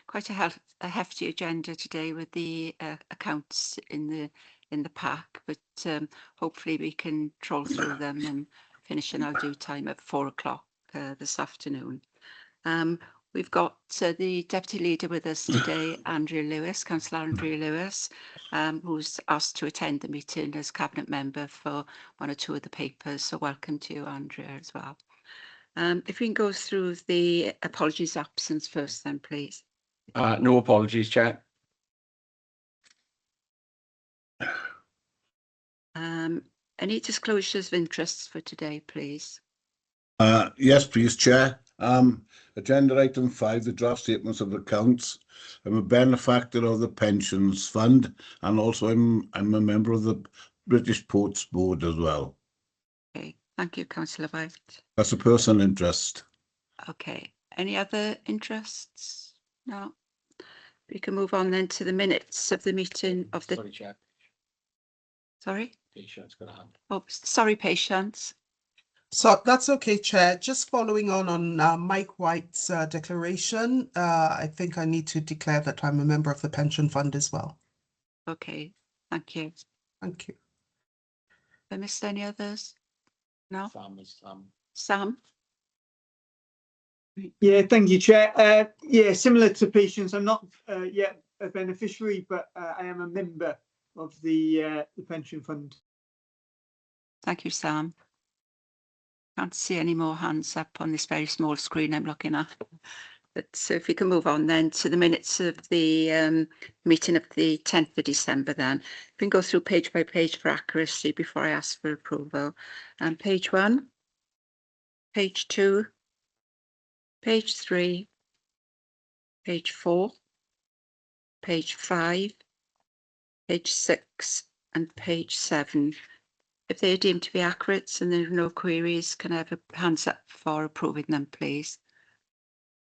quite a hefty agenda today with the accounts in the pack, but hopefully we can troll through them and finish in our due time at 4 o'clock this afternoon. We've got the Deputy Leader with us today, Andrea Lewis, Councillor Andrea Lewis, who's asked to attend the meeting as Cabinet Member for one or two of the papers. So welcome to you, Andrea, as well. If we can go through the apologies absence first then, please. No apologies, Chair. Any disclosures of interests for today, please? Yes, please, Chair. Agenda item 5, the draft statements of accounts. I'm a benefactor of the Pensions Fund, and also I'm a member of the British Ports Board as well. Okay, thank you, Councillor White. That's a personal interest. Okay, any other interests? No. We can move on then to the minutes of the meeting of the... Sorry, Chair. Sorry? Patience, got a hand. Oh, sorry, Patience. So that's okay, Chair. Just following on Mike White's declaration, I think I need to declare that I'm a member of the pension fund as well. Okay, thank you. Thank you. Have I missed any others? No? Sam. Sam? Yeah, thank you, Chair. Yeah, similar to Patience, I'm not yet a beneficiary, but I am a member of the pension fund. Thank you, Sam. Can't see any more hands up on this very small screen I'm looking at. But so if we can move on then to the minutes of the meeting of the 10th of December then. If we can go through page by page for accuracy before I ask for approval. Page 1, page 2, page 3, page 4, page 5, page 6 and page 7. If they are deemed to be accurate and there are no queries, can I have a hands up for approving them, please?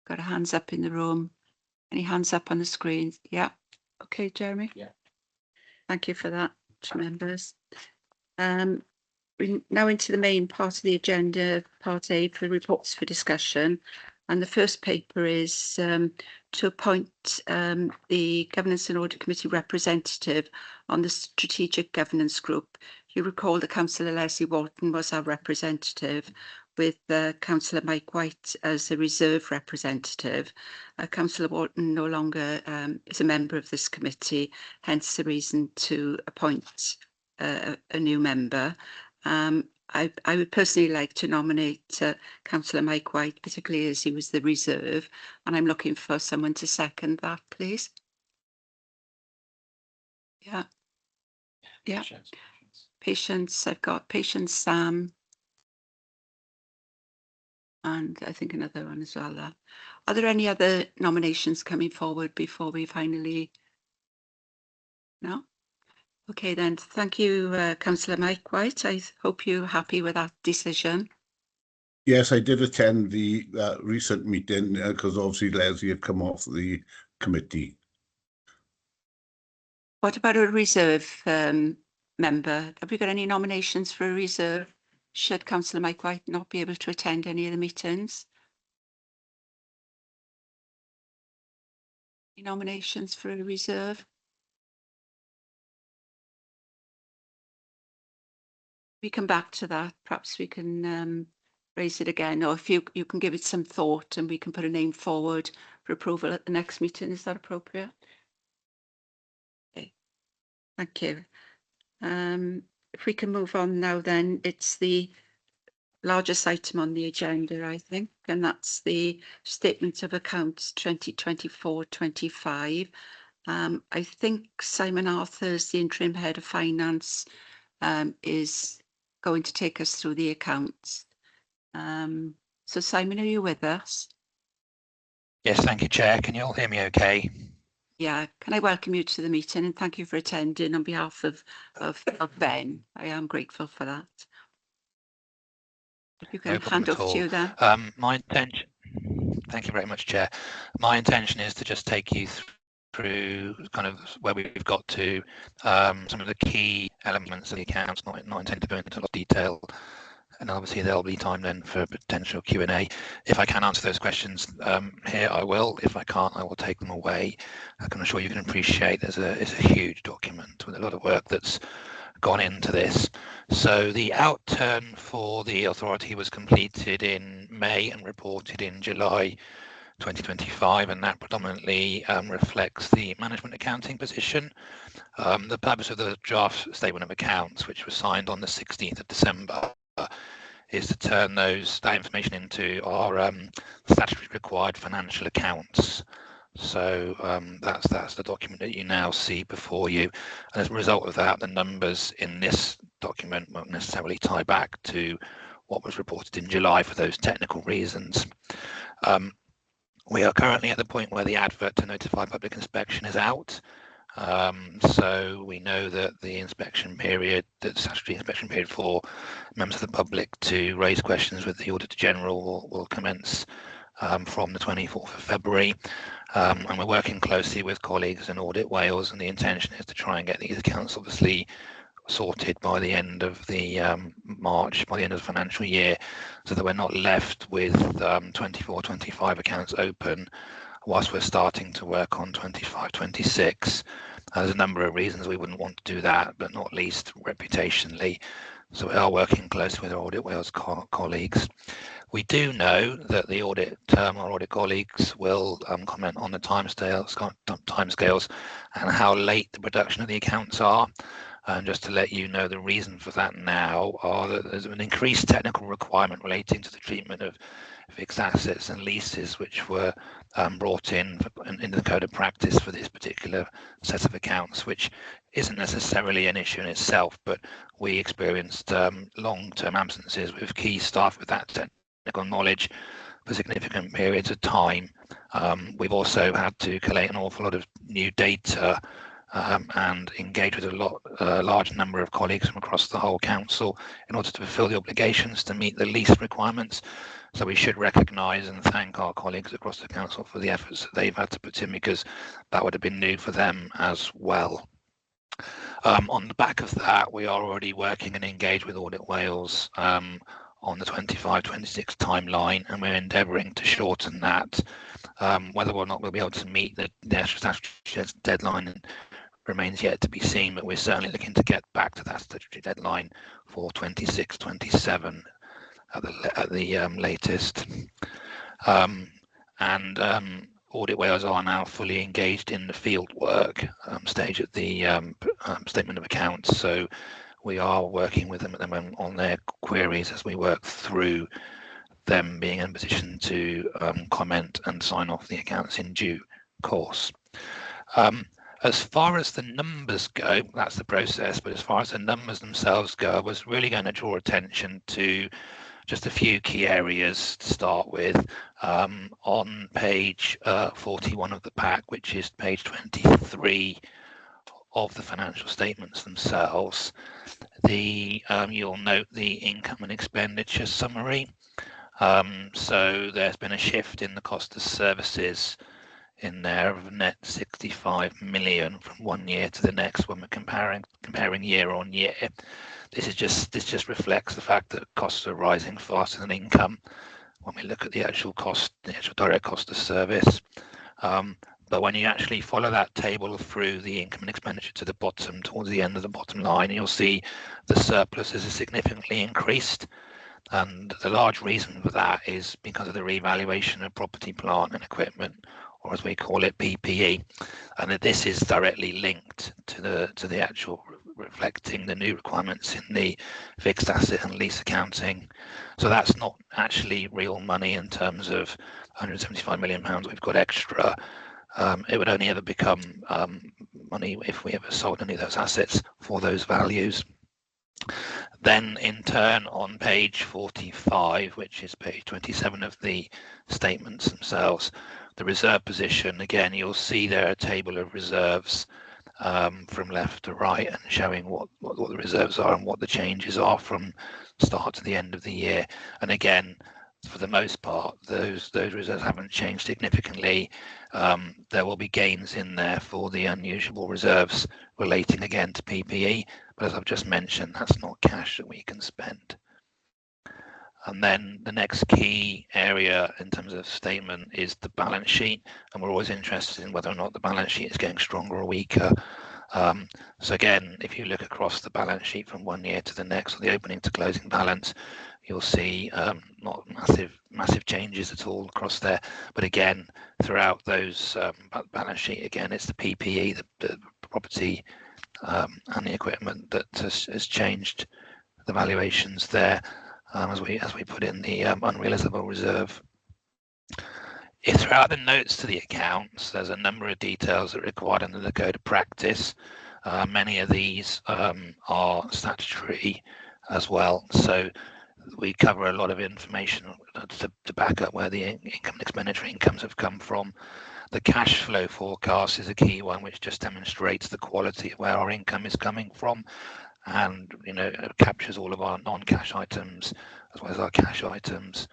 Got a hands up in the room. Any hands up on the screen? Yeah. Okay, Jeremy? Yeah. Thank you for that, members. We're now into the main part of the agenda, part A, for reports for discussion. And the first paper is to appoint the Governance and Audit Committee representative on the Strategic Governance Group. You recall that Councillor Leslie Walton was our representative, with Councillor Mike White as a reserve representative. Councillor Walton no longer is a member of this committee, hence the reason to appoint a new member. I would personally like to nominate Councillor Mike White, particularly as he was the reserve, and I'm looking for someone to second that, please. Yeah. Yeah. Patience, I've got Patience, Sam, and I think another one as well there. Are there any other nominations coming forward before we finally... No? Okay then, thank you, Councillor Mike White. I hope you're happy with that decision. Yes, I did attend the recent meeting because obviously Leslie had come off the committee. What about a reserve member? Have we got any nominations for a reserve? Should Councillor Mike White not be able to attend any of the meetings? Any nominations for a reserve? We come back to that. Perhaps we can raise it again, or if you can give it some thought and we can put a name forward for approval at the next meeting. Is that appropriate? Okay, thank you. If we can move on now, then it's the largest item on the agenda, I think, and that's the Statement of Accounts 2024-25. I think Simon Arthurs, the Interim Head of Finance, is going to take us through the accounts. So Simon, are you with us? Yes, thank you, Chair. Can you all hear me okay? Yeah, can I welcome you to the meeting and thank you for attending on behalf of Ben. I am grateful for that. If you can No problem hand at over to all. you then. My intention, thank you very much, Chair. My intention is to just take you through kind of where we've got to, some of the key elements of the accounts, not intended to go into a lot of detail and obviously there'll be time then for potential Q&A. If I can answer those questions here, I will. If I can't, I will take them away. I can assure you can appreciate it's a huge document with a lot of work that's gone into this. So the outturn for the authority was completed in May and reported in July 2025, and that predominantly reflects the management accounting position. The purpose of the draft statement of accounts, which was signed on the 16th of December, is to turn that information into our statutory required financial accounts. So that's the document that you now see before you. And as a result of that, the numbers in this document won't necessarily tie back to what was reported in July for those technical reasons. We are currently at the point where the advert to notify public inspection is out. So we know that the inspection period, the statutory inspection period for members of the public to raise questions with the Auditor General will commence from the 24th of February. And we're working closely with colleagues in Audit Wales, and the intention is to try and get these accounts obviously sorted by the end of the March, by the end of the financial year, so that we're not left with 24-25 accounts open whilst we're starting to work on 25-26. There's a number of reasons we wouldn't want to do that, but not least reputationally. So we are working closely with our Audit Wales colleagues. We do know that the our audit colleagues will comment on the timescales and how late the production of the accounts are. And just to let you know, the reason for that now are that there's an increased technical requirement relating to the treatment of fixed assets and leases, which were brought in the code of practice for this particular set of accounts, which isn't necessarily an issue in itself, but we experienced long-term absences with key staff with that technical knowledge for significant periods of time. We've also had to collate an awful lot of new data and engage with a large number of colleagues from across the whole council in order to fulfil the obligations to meet the lease requirements. So we should recognise and thank our colleagues across the council for the efforts that they've had to put in, because that would have been new for them as well. On the back of that, we are already working and engaged with Audit Wales on the 25-26 timeline, and we're endeavouring to shorten that. Whether or not we'll be able to meet the statutory deadline remains yet to be seen, but we're certainly looking to get back to that statutory deadline for 26-27 at the latest. Audit Wales are now fully engaged in the field work stage at the statement of accounts, so we are working with them at the moment on their queries as we work through them being in a position to comment and sign off the accounts in due course. As far as the numbers go, that's the process, but as far as the numbers themselves go, I was really going to draw attention to just a few key areas to start with. On page 41 of the pack, which is page 23 of the financial statements themselves, you'll note the income and expenditure summary. So there's been a shift in the cost of services in there of net 65 million from one year to the next when we're comparing year on year. This just reflects the fact that costs are rising faster than income when we look at the actual cost, the actual direct cost of service. But when you actually follow that table through the income and expenditure to the bottom, towards the end of the bottom line, you'll see the surpluses are significantly increased. And the large reason for that is because of the revaluation of property, plant and equipment, or as we call it, PPE. And this is directly linked to the actual reflecting the new requirements in the fixed asset and lease accounting. So that's not actually real money in terms of 175 million pounds we've got extra. It would only ever become money if we ever sold any of those assets for those values. Then in turn on page 45, which is page 27 of the statements themselves, the reserve position, again, you'll see there a table of reserves from left to right and showing what the reserves are and what the changes are from start to the end of the year. And again, for the most part, those reserves haven't changed significantly. There will be gains in there for the unusual reserves relating again to PPE, but as I've just mentioned, that's not cash that we can spend. And then the next key area in terms of statement is the balance sheet, and we're always interested in whether or not the balance sheet is getting stronger or weaker. So again, if you look across the balance sheet from one year to the next, or the opening to closing balance, you'll see not massive changes at all across there. But again, throughout those balance sheet, again, it's the PPE, the property and the equipment that has changed the valuations there, as we put in the unrealizable reserve. Throughout the notes to the accounts, there's a number of details that are required under the code of practice. Many of these are statutory as well, so we cover a lot of information to back up where the income and expenditure incomes have come from. The cash flow forecast is a key one, which just demonstrates the quality of where our income is coming from, and captures all of our non-cash items as well as our cash items.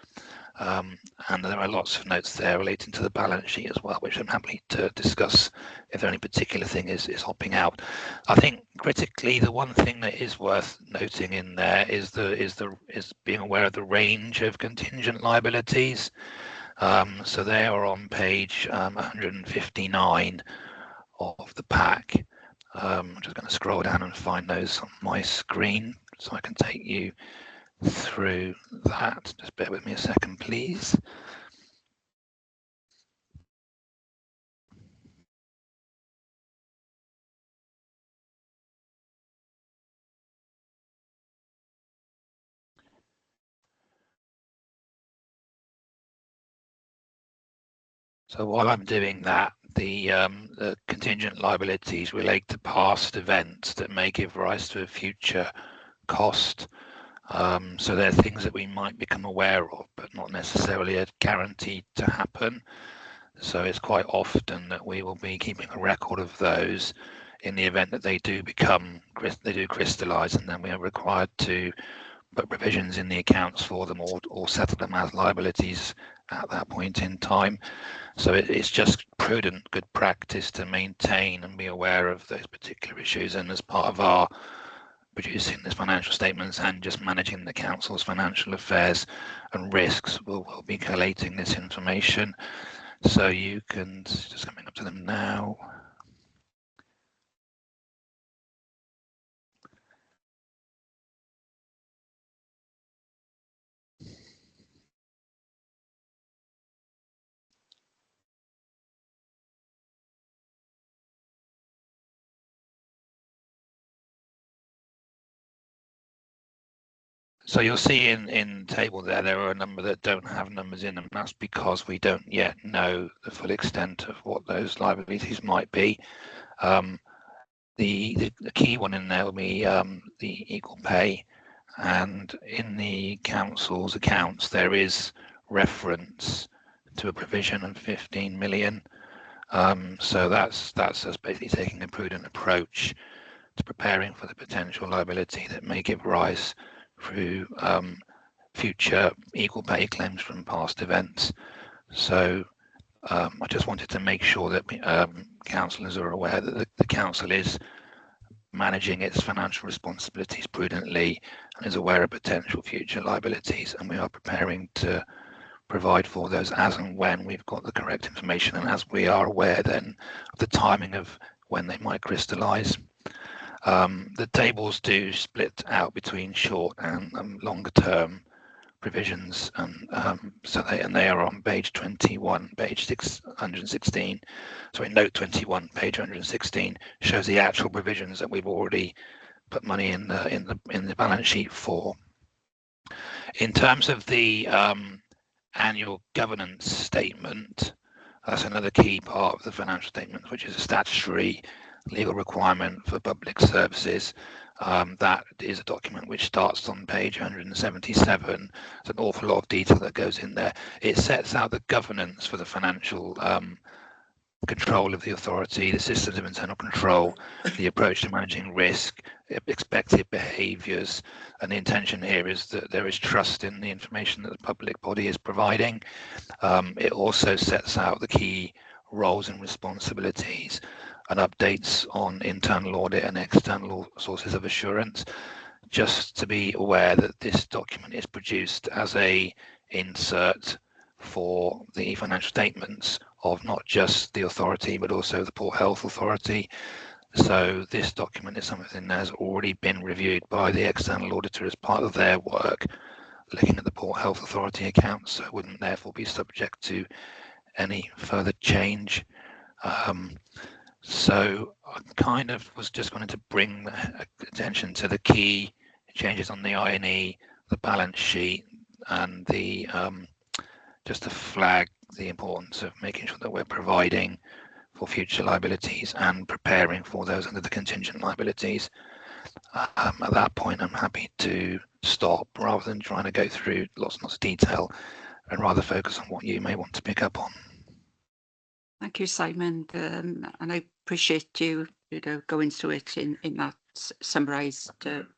And there are lots of notes there relating to the balance sheet as well, which I'm happy to discuss if there any particular thing is hopping out. I think critically, the one thing that is worth noting in there is being aware of the range of contingent liabilities. So they are on page 159 of the pack. I'm just going to scroll down and find those on my screen so I can take you through that. Just bear with me a second, please. So while I'm doing that, the contingent liabilities relate to past events that may give rise to a future cost. So they're things that we might become aware of, but not necessarily are guaranteed to happen. So it's quite often that we will be keeping a record of those in the event that they do crystallize, and then we are required to put provisions in the accounts for them or settle them as liabilities at that point in time. So it's just prudent, good practice to maintain and be aware of those particular issues. And as part of our producing these financial statements and just managing the council's financial affairs and risks, we'll be collating this information. So you can, just coming up to them now. So you'll see in table there are a number that don't have numbers in them. That's because we don't yet know the full extent of what those liabilities might be. The key one in there will be the equal pay, and in the council's accounts there is reference to a provision of 15 million. So that's us basically taking a prudent approach to preparing for the potential liability that may give rise through future equal pay claims from past events. So I just wanted to make sure that councillors are aware that the council is managing its financial responsibilities prudently and is aware of potential future liabilities, and we are preparing to provide for those as and when we've got the correct information and as we are aware then of the timing of when they might crystallise. The tables do split out between short and longer term provisions, and so they are on page 21, page 616. Sorry, note 21, page 116 shows the actual provisions that we've already put money in the balance sheet for. In terms of the annual governance statement, that's another key part of the financial statement, which is a statutory legal requirement for public services. That is a document which starts on page 177. There's an awful lot of detail that goes in there. It sets out the governance for the financial control of the authority, the systems of internal control, the approach to managing risk, expected behaviours, and the intention here is that there is trust in the information that the public body is providing. It also sets out the key roles and responsibilities and updates on internal audit and external sources of assurance. just to be aware that this document is produced as a insert for the financial statements of not just the authority but also the Port Health Authority. So this document is something that has already been reviewed by the external auditor as part of their work looking at the Port Health Authority accounts, so it wouldn't therefore be subject to any further change. So I kind of was just going to bring attention to the key changes on the I&E, the balance sheet, and the just to flag the importance of making sure that we're providing for future liabilities and preparing for those under the contingent liabilities. At that point, I'm happy to stop rather than trying to go through lots and lots of detail, and rather focus on what you may want to pick up on. Thank you, Simon, and I appreciate you going through it in that summarised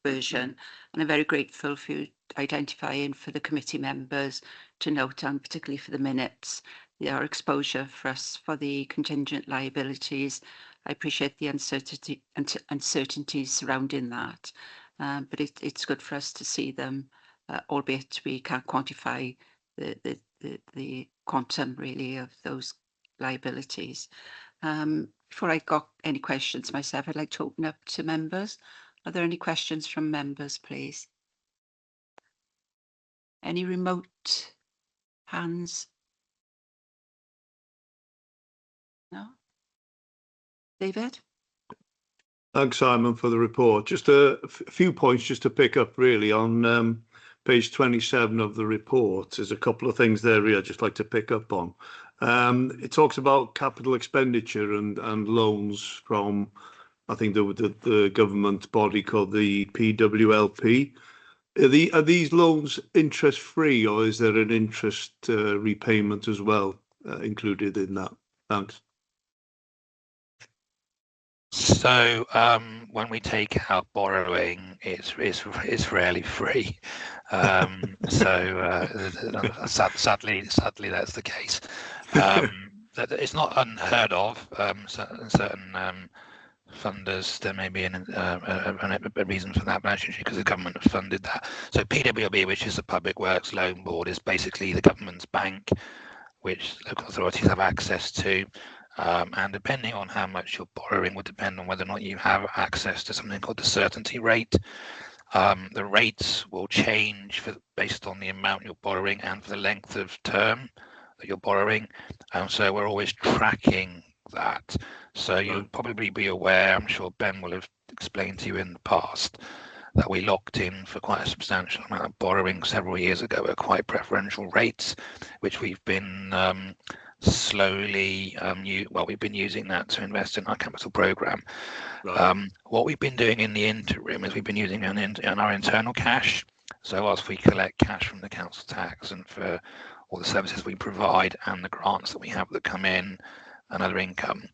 version, and I'm very grateful for you identifying for the committee members to note, and particularly for the minutes, our exposure for us for the contingent liabilities. I appreciate the uncertainties surrounding that, but it's good for us to see them, albeit we can't quantify the quantum really of those liabilities. Before I got any questions myself, I'd like to open up to members. Are there any questions from members, please? Any remote hands? No? David? Thanks, Simon, for the report. Just a few points just to pick up really on page 27 of the report. There's a couple of things there I'd just like to pick up on. It talks about capital expenditure and loans from, I think, the government body called the PWLP. Are these loans interest free, or is there an interest repayment as well included in that? Thanks. So when we take out borrowing, it's rarely free. Sadly, that's the case. It's not unheard of. Certain funders, there may be a reason for that, but actually because the government have funded that. So PWLB, which is the Public Works Loan Board, is basically the government's bank, which local authorities have access to. And depending on how much you're borrowing would depend on whether or not you have access to something called the certainty rate. The rates will change based on the amount you're borrowing and for the length of term that you're borrowing. So we're always tracking that. So you'll probably be aware, I'm sure Ben will have explained to you in the past, that we locked in for quite a substantial amount of borrowing several years ago at quite preferential rates, which we've been slowly we've been using that to invest in our capital program. Right. What we've been doing in the interim is we've been using our internal cash. So whilst we collect cash from the council tax and for all the services we provide and the grants that we have that come in and other income,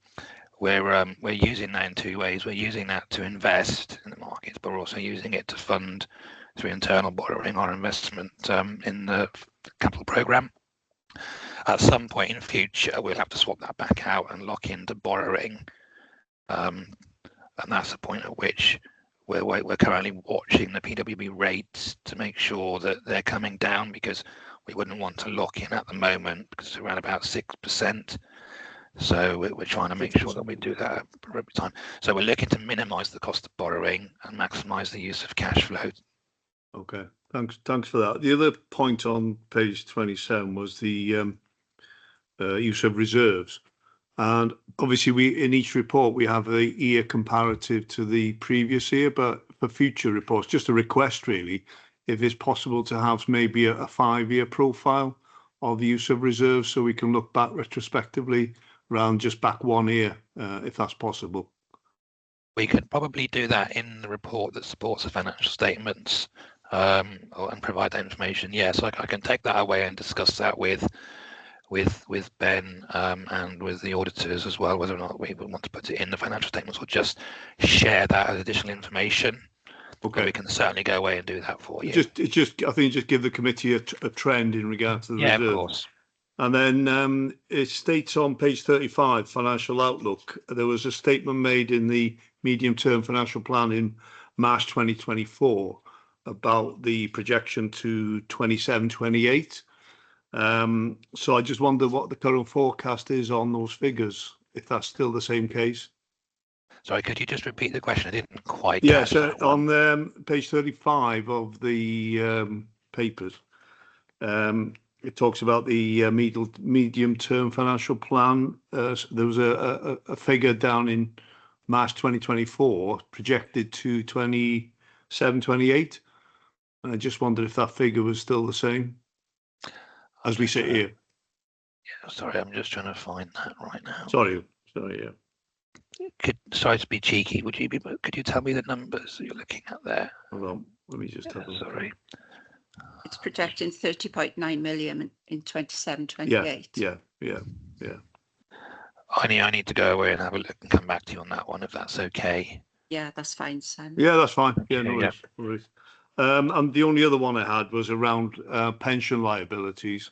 we're using that in two ways. We're using that to invest in the markets, but we're also using it to fund through internal borrowing our investment in the capital program. At some point in future, we'll have to swap that back out and lock into borrowing, and that's the point at which we're currently watching the PWB rates to make sure that they're coming down, because we wouldn't want to lock in at the moment because it's around about 6%. So we're trying to make sure that we do that every time. So we're looking to minimise the cost of borrowing and maximise the use of cash flow. Okay, thanks for that. The other point on page 27 was the use of reserves, and obviously in each report we have a year comparative to the previous year, but for future reports, just a request really, if it's possible to have maybe a 5-year profile of the use of reserves so we can look back retrospectively around just back 1 year, if that's possible. We could probably do that in the report that supports the financial statements, and provide that information. Yes, I can take that away and discuss that with Ben and with the auditors as well, whether or not we would want to put it in the financial statements or just share that as additional information. Okay, but we can certainly go away and do that for you. I think just give the committee a trend in regards to the reserve. Of course. And then it states on page 35, financial outlook, there was a statement made in the medium-term financial plan in March 2024 about the projection to 27, 28. So I just wonder what the current forecast is on those figures, if that's still the same case. Sorry, could you just repeat the question? I didn't quite Yeah, catch so that one. on page 35 of the papers, it talks about the medium-term financial plan. There was a figure down in March 2024 projected to 27, 28. And I just wondered if that figure was still the same as we sit here. Yeah, sorry, I'm just trying to find that right now. Sorry, yeah. Sorry to be cheeky. Could you tell me the numbers you're looking at there? Hold on, let me just have a look. Sorry. It's projecting 30.9 million in 27, Yeah, 28. yeah. I need to go away and have a look and come back to you on that one, if that's okay. Yeah, that's fine, Sam. Yeah, that's fine. Yeah, Okay, no yeah. worries. No worries. And the only other one I had was around pension liabilities.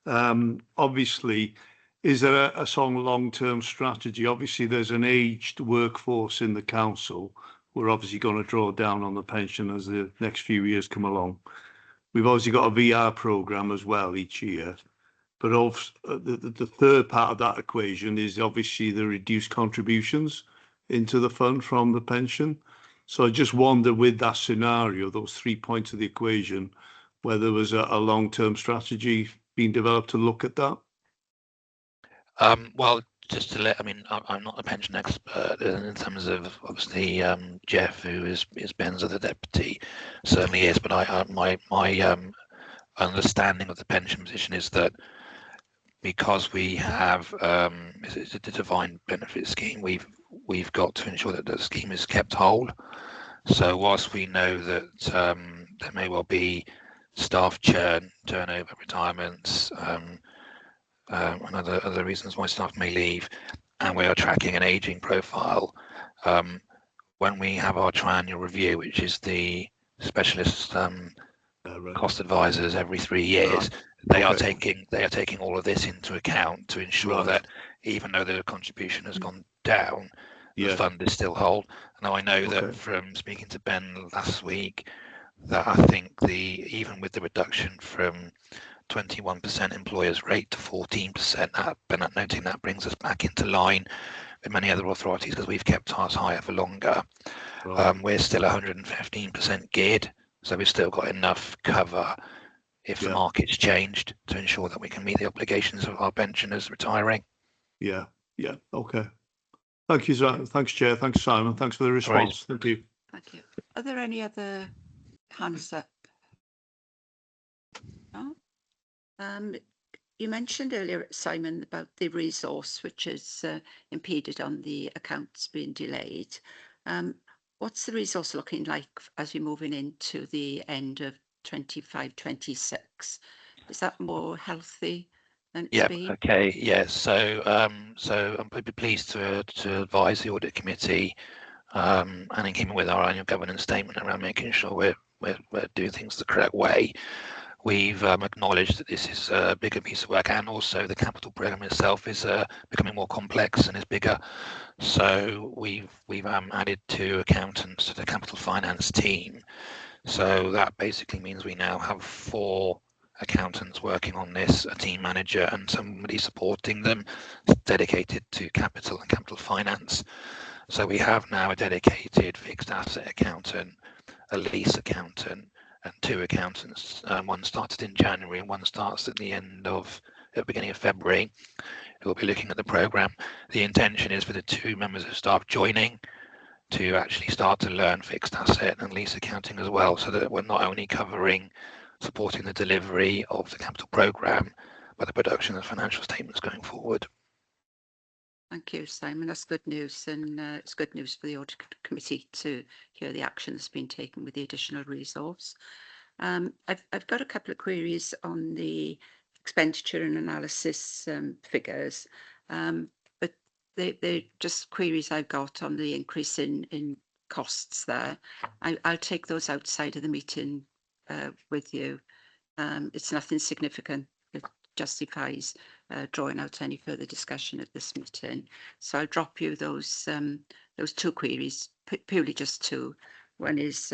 Obviously, is there a long-term strategy? Obviously, there's an aged workforce in the council. We're obviously going to draw down on the pension as the next few years come along. We've obviously got a VR programme as well each year. But the third part of that equation is obviously the reduced contributions into the fund from the pension. So I just wonder, with that scenario, those 3 points of the equation, whether there was a long-term strategy being developed to look at that. Well, just to let, I mean, I'm not a pension expert in terms of obviously Jeff, who is Ben's other deputy, certainly is. But my understanding of the pension position is that because we have it's a defined benefit scheme, we've got to ensure that the scheme is kept whole. So whilst we know that there may well be staff turnover, retirements, and other reasons why staff may leave, and we are tracking an aging profile, when we have our triennial review, which is the specialist Right. cost advisors every 3 years, they are taking all of this into account to ensure that even though the contribution has gone down, the fund is still whole. Now I know that from speaking to Ben last week, that I think even with the reduction from 21% employers rate to 14%, but noting that brings us back into line with many other authorities because we've kept ours higher for longer. We're still 115% geared, so we've still got enough cover if the market's changed to ensure that we can meet the obligations of our pensioners retiring. Yeah, okay. Thank you, thanks, Chair. Thanks, Simon. Thanks for the response. Thank you. Thank you. Are there any other hands up? No? You mentioned earlier, Simon, about the resource which has impeded on the accounts being delayed. What's the resource looking like as we're moving into the end of 25, 26? Is that more healthy than it's been? Okay, yes. So I'm pretty pleased to advise the audit committee, and in keeping with our annual governance statement around making sure we're doing things the correct way. We've acknowledged that this is a bigger piece of work, and also the capital program itself is becoming more complex and is bigger. So we've added 2 accountants to the capital finance team. So that basically means we now have 4 accountants working on this, a team manager and somebody supporting them dedicated to capital and capital finance. So we have now a dedicated fixed asset accountant, a lease accountant, and 2 accountants. One started in January and one starts at the beginning of February, who will be looking at the program. The intention is for the 2 members of staff joining to actually start to learn fixed asset and lease accounting as well, so that we're not only supporting the delivery of the capital program, but the production of financial statements going forward. Thank you, Simon. That's good news, and it's good news for the audit committee to hear the action that's been taken with the additional resource. I've got a couple of queries on the expenditure and analysis figures, but they're just queries I've got on the increase in costs there. I'll take those outside of the meeting with you. It's nothing significant that justifies drawing out any further discussion at this meeting. So I'll drop you those 2 queries, purely just 2. One is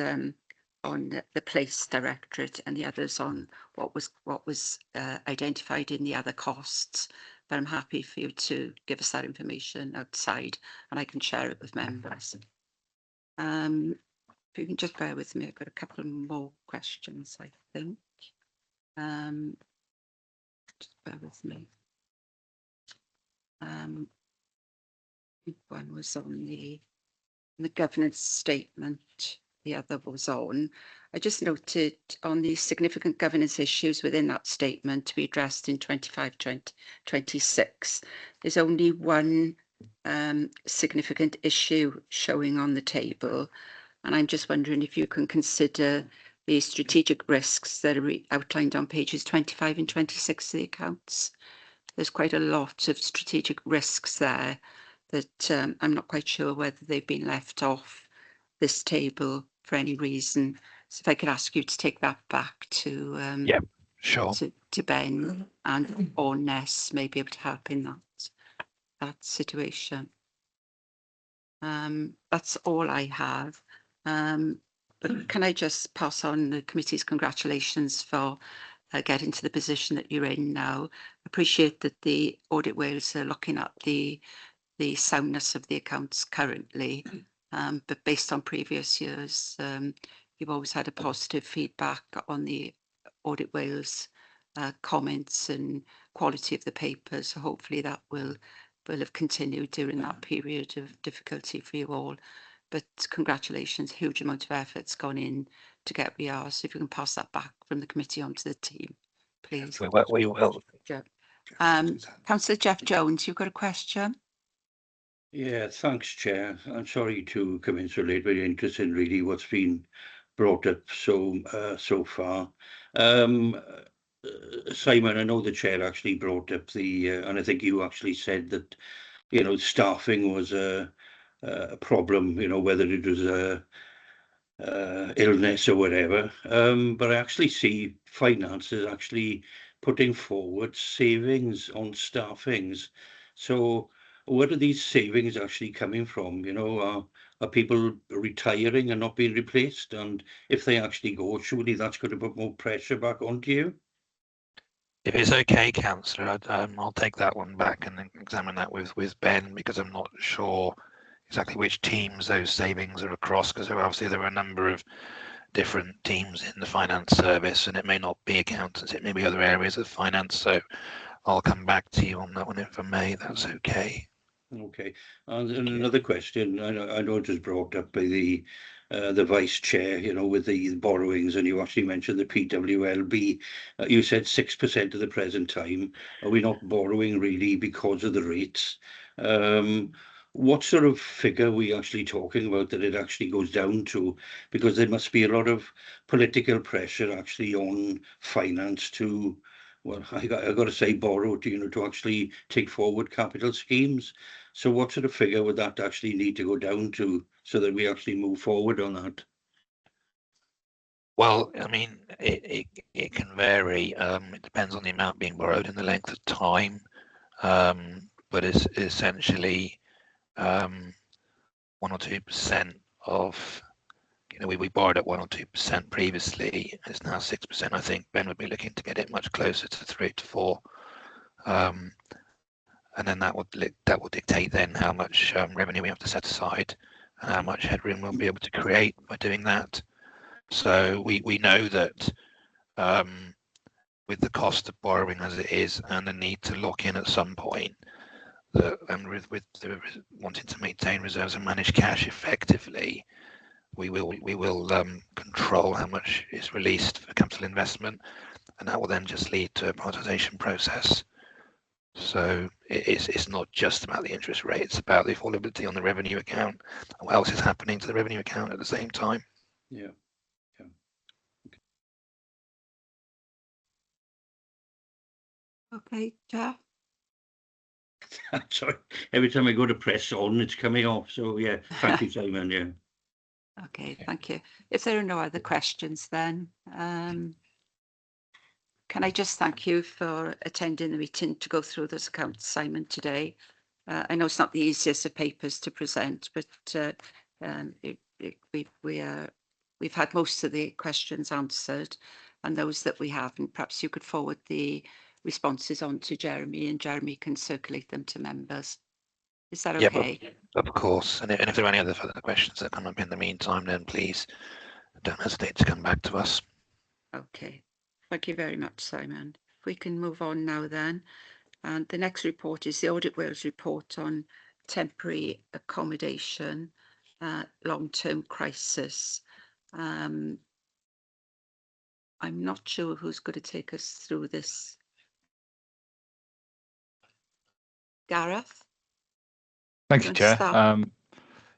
on the Police Directorate and the others on what was identified in the other costs. But I'm happy for you to give us that information outside, and I can share it with members. If you can just bear with me, I've got a couple more questions, I think. Just bear with me. One was on the governance statement, the other was on. I just noted on the significant governance issues within that statement to be addressed in 25-26. There's only one significant issue showing on the table, and I'm just wondering if you can consider the strategic risks that are outlined on pages 25 and 26 of the accounts. There's quite a lot of strategic risks there that I'm not quite sure whether they've been left off this table for any reason. So if I could ask you to take that back to Sure. to Ben, and or Ness may be able to help in that situation. That's all I have. But can I just pass on the committee's congratulations for getting to the position that you're in now. Appreciate that the Audit Wales are looking at the soundness of the accounts currently, but based on previous years, you've always had a positive feedback on the Audit Wales comments and quality of the papers. So hopefully that will have continued during that period of difficulty for you all. But congratulations, huge amount of effort's gone in to get where we are. So if you can pass that back from the committee onto the team, please. We will. Councillor Jeff Jones, you've got a question? Yeah, thanks, Chair. I'm sorry to come in so late. Very interesting, really, what's been brought up so far. Simon, I know the Chair actually brought up and I think you actually said that, staffing was a problem, whether it was illness or whatever. But I actually see finance is actually putting forward savings on staffings. So where are these savings actually coming from? Are people retiring and not being replaced? And if they actually go, surely that's going to put more pressure back onto you. If it's okay, Councillor, I'll take that one back and examine that with Ben, because I'm not sure exactly which teams those savings are across, because obviously there are a number of different teams in the finance service, and it may not be accountants, it may be other areas of finance. So I'll come back to you on that one if I may. That's okay. Okay. And another question, I know it was brought up by the vice chair, with the borrowings, and you actually mentioned the PWLB. You said 6% at the present time. Are we not borrowing really because of the rates? What sort of figure are we actually talking about that it actually goes down to? Because there must be a lot of political pressure actually on finance to, well, I got to say, borrow to actually take forward capital schemes. So what sort of figure would that actually need to go down to so that we actually move forward on that? Well, I mean, it can vary. It depends on the amount being borrowed and the length of time. But it's essentially 1 or 2% of, we borrowed at 1 or 2% previously. It's now 6%. I think Ben would be looking to get it much closer to 3 to 4. And then that will dictate then how much revenue we have to set aside and how much headroom we'll be able to create by doing that. So we know that with the cost of borrowing as it is and the need to lock in at some point, and with the wanting to maintain reserves and manage cash effectively, we will control how much is released for capital investment, and that will then just lead to a prioritisation process. So it's not just about the interest rate, it's about the affordability on the revenue account and what else is happening to the revenue account at the same time. Yeah. Okay, Jeff. Sorry, every time I go to press on, it's coming off. So yeah, thank you, Simon. Yeah. Okay, thank you. If there are no other questions, then can I just thank you for attending the meeting to go through those accounts, Simon, today. I know it's not the easiest of papers to present, but we are we've had most of the questions answered, and those that we haven't, perhaps you could forward the responses on to Jeremy, and Jeremy can circulate them to members. Is that Yep. okay? Of course. And if there are any other further questions that come up in the meantime, then please don't hesitate to come back to us. Okay. Thank you very much, Simon. If we can move on now then. And the next report is the Audit Wales report on temporary accommodation, long-term crisis. I'm not sure who's going to take us through this. Gareth? Thank you, Want to Chair. start?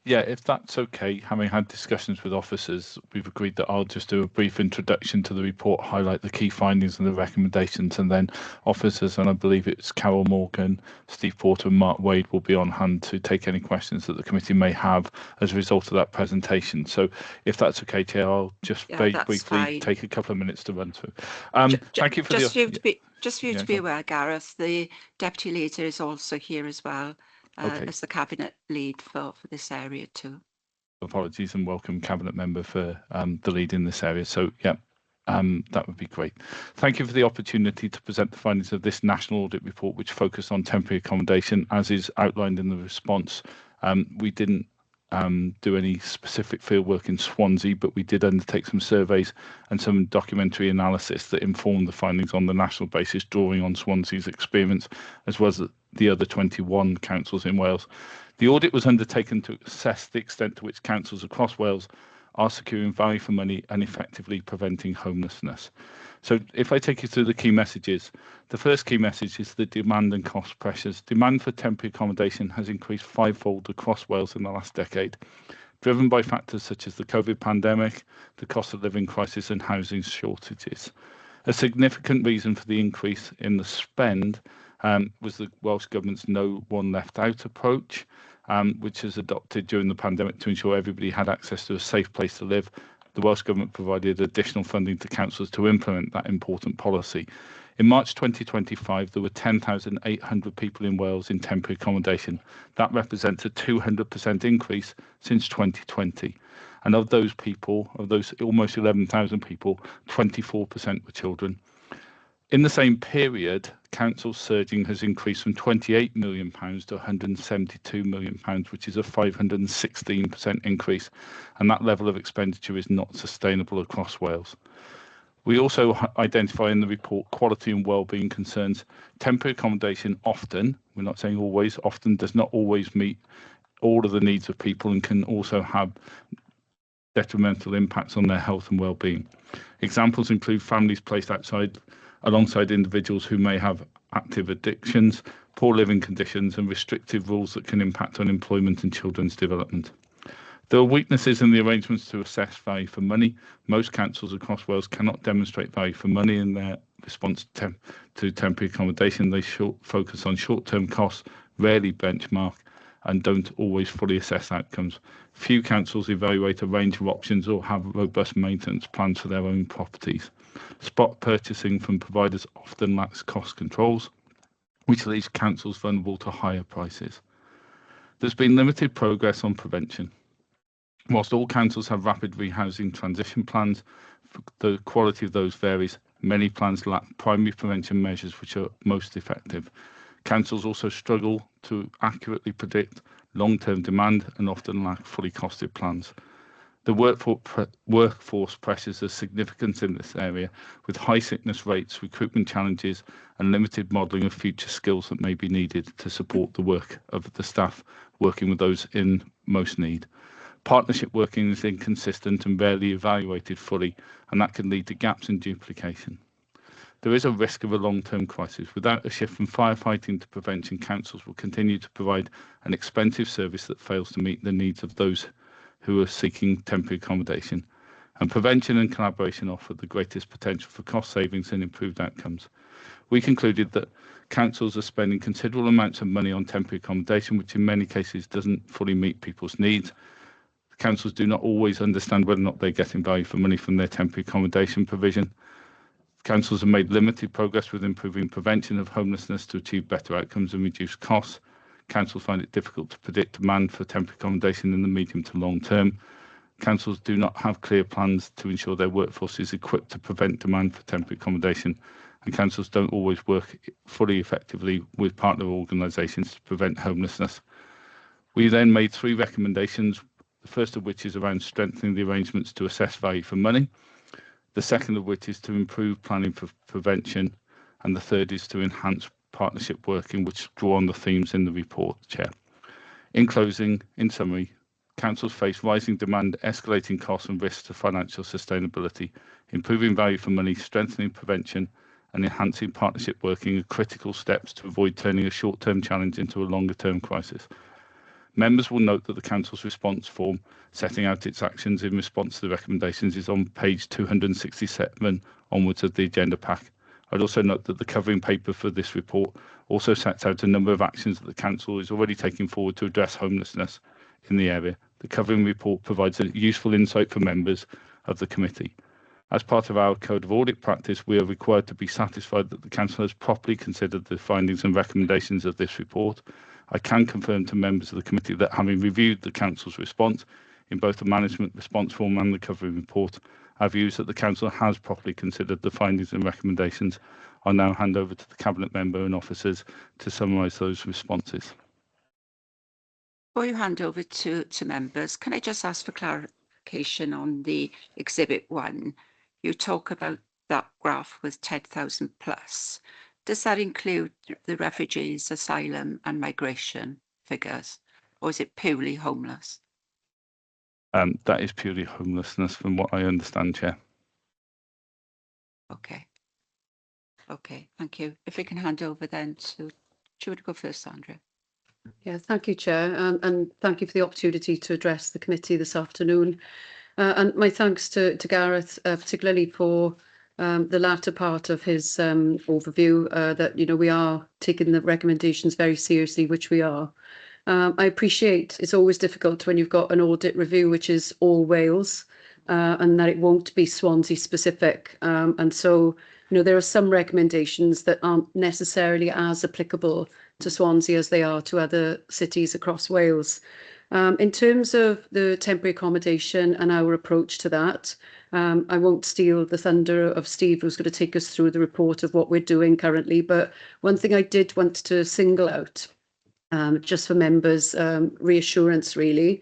Yeah, if that's okay, having had discussions with officers, we've agreed that I'll just do a brief introduction to the report, highlight the key findings and the recommendations, and then officers, and I believe it's Carol Morgan, Steve Porter and Mark Wade will be on hand to take any questions that the committee may have as a result of that presentation. So if that's okay, Chair, I'll just very briefly take a couple of minutes to run through. Thank you for just the... Just for you to be aware, Gareth, the Deputy Leader is also here as well. As the Cabinet lead for this area too. Apologies and welcome Cabinet Member for the lead in this area. So yeah, that would be great. Thank you for the opportunity to present the findings of this National Audit Report, which focused on temporary accommodation, as is outlined in the response. We didn't do any specific fieldwork in Swansea, but we did undertake some surveys and some documentary analysis that informed the findings on the national basis, drawing on Swansea's experience, as well as the other 21 councils in Wales. The audit was undertaken to assess the extent to which councils across Wales are securing value for money and effectively preventing homelessness. So if I take you through the key messages, the first key message is the demand and cost pressures. Demand for temporary accommodation has increased fivefold across Wales in the last decade, driven by factors such as the COVID pandemic, the cost of living crisis and housing shortages. A significant reason for the increase in the spend was the Welsh Government's No One Left Out approach, which was adopted during the pandemic to ensure everybody had access to a safe place to live. The Welsh Government provided additional funding to councils to implement that important policy. In March 2025, there were 10,800 people in Wales in temporary accommodation. That represents a 200% increase since 2020. And of those people, of those almost 11,000 people, 24% were children. In the same period, council surging has increased from £28 million to £172 million, which is a 516% increase, and that level of expenditure is not sustainable across Wales. We also identify in the report quality and wellbeing concerns. Temporary accommodation often, we're not saying always, often does not always meet all of the needs of people and can also have detrimental impacts on their health and well-being. Examples include families placed alongside individuals who may have active addictions, poor living conditions and restrictive rules that can impact on employment and children's development. There are weaknesses in the arrangements to assess value for money. Most councils across Wales cannot demonstrate value for money in their response to temporary accommodation. They focus on short-term costs, rarely benchmark, and don't always fully assess outcomes. Few councils evaluate a range of options or have robust maintenance plans for their own properties. Spot purchasing from providers often lacks cost controls, which leaves councils vulnerable to higher prices. There's been limited progress on prevention. Whilst all councils have rapid rehousing transition plans, the quality of those varies. Many plans lack primary prevention measures which are most effective. Councils also struggle to accurately predict long-term demand and often lack fully costed plans. The workforce pressures are significant in this area, with high sickness rates, recruitment challenges, and limited modelling of future skills that may be needed to support the work of the staff working with those in most need. Partnership working is inconsistent and rarely evaluated fully, and that can lead to gaps in duplication. There is a risk of a long-term crisis. Without a shift from firefighting to prevention, councils will continue to provide an expensive service that fails to meet the needs of those who are seeking temporary accommodation. And prevention and collaboration offer the greatest potential for cost savings and improved outcomes. We concluded that councils are spending considerable amounts of money on temporary accommodation, which in many cases doesn't fully meet people's needs. Councils do not always understand whether or not they're getting value for money from their temporary accommodation provision. Councils have made limited progress with improving prevention of homelessness to achieve better outcomes and reduce costs. Councils find it difficult to predict demand for temporary accommodation in the medium to long term. councils do not have clear plans to ensure their workforce is equipped to prevent demand for temporary accommodation, and councils don't always work fully effectively with partner organisations to prevent homelessness. We then made 3 recommendations, the first of which is around strengthening the arrangements to assess value for money, the second of which is to improve planning for prevention, and the third is to enhance partnership working, which draw on the themes in the report, Chair. In closing, in summary, councils face rising demand, escalating costs and risks to financial sustainability. Improving value for money, strengthening prevention and enhancing partnership working are critical steps to avoid turning a short-term challenge into a longer-term crisis. Members will note that the Council's response form setting out its actions in response to the recommendations is on page 267 onwards of the agenda pack. I'd also note that the covering paper for this report also sets out a number of actions that the Council is already taking forward to address homelessness in the area. The covering report provides a useful insight for members of the committee. As part of our Code of Audit practice, we are required to be satisfied that the Council has properly considered the findings and recommendations of this report. I can confirm to members of the committee that having reviewed the Council's response in both the management response form and the covering report, our view is that the Council has properly considered the findings and recommendations. I'll now hand over to the Cabinet Member and officers to summarise those responses. Before you hand over to members, can I just ask for clarification on the Exhibit 1? You talk about that graph with 10,000 plus. Does that include the refugees, asylum and migration figures, or is it purely homeless? That is purely homelessness from what I understand, Chair. Okay. Okay, thank you. If we can hand over then to, do you want to go first, Andrea? Yeah, thank you, Chair, and thank you for the opportunity to address the committee this afternoon. And my thanks to Gareth, particularly for the latter part of his overview, that, you know, we are taking the recommendations very seriously, which we are. I appreciate it's always difficult when you've got an audit review, which is all Wales, and that it won't be Swansea specific. And so, you know, there are some recommendations that aren't necessarily as applicable to Swansea as they are to other cities across Wales. In terms of the temporary accommodation and our approach to that, I won't steal the thunder of Steve, who's going to take us through the report of what we're doing currently. But one thing I did want to single out, just for members' reassurance really,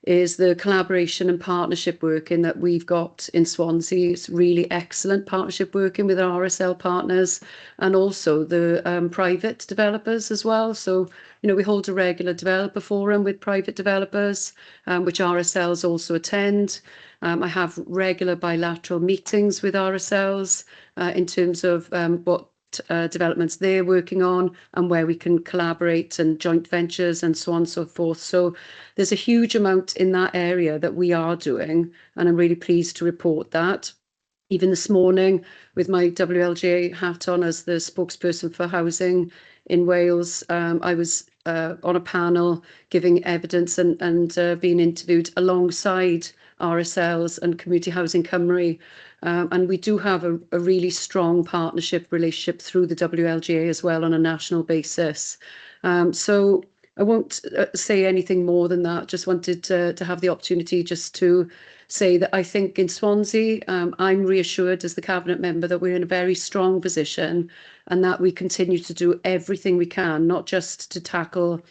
is the collaboration and partnership working that we've got in Swansea. It's really excellent partnership working with our RSL partners and also the private developers as well. So, you know, we hold a regular developer forum with private developers, which RSLs also attend. I have regular bilateral meetings with RSLs in terms of what developments they're working on and where we can collaborate and joint ventures and so on and so forth. So there's a huge amount in that area that we are doing, and I'm really pleased to report that. Even this morning, with my WLGA hat on as the spokesperson for housing in Wales, I was on a panel giving evidence and being interviewed alongside RSLs and Community Housing Cymru. And we do have a really strong partnership relationship through the WLGA as well on a national basis. So I won't say anything more than that. Just wanted to have the opportunity just to say that I think in Swansea, I'm reassured as the Cabinet Member that we're in a very strong position and that we continue to do everything we can, not just to tackle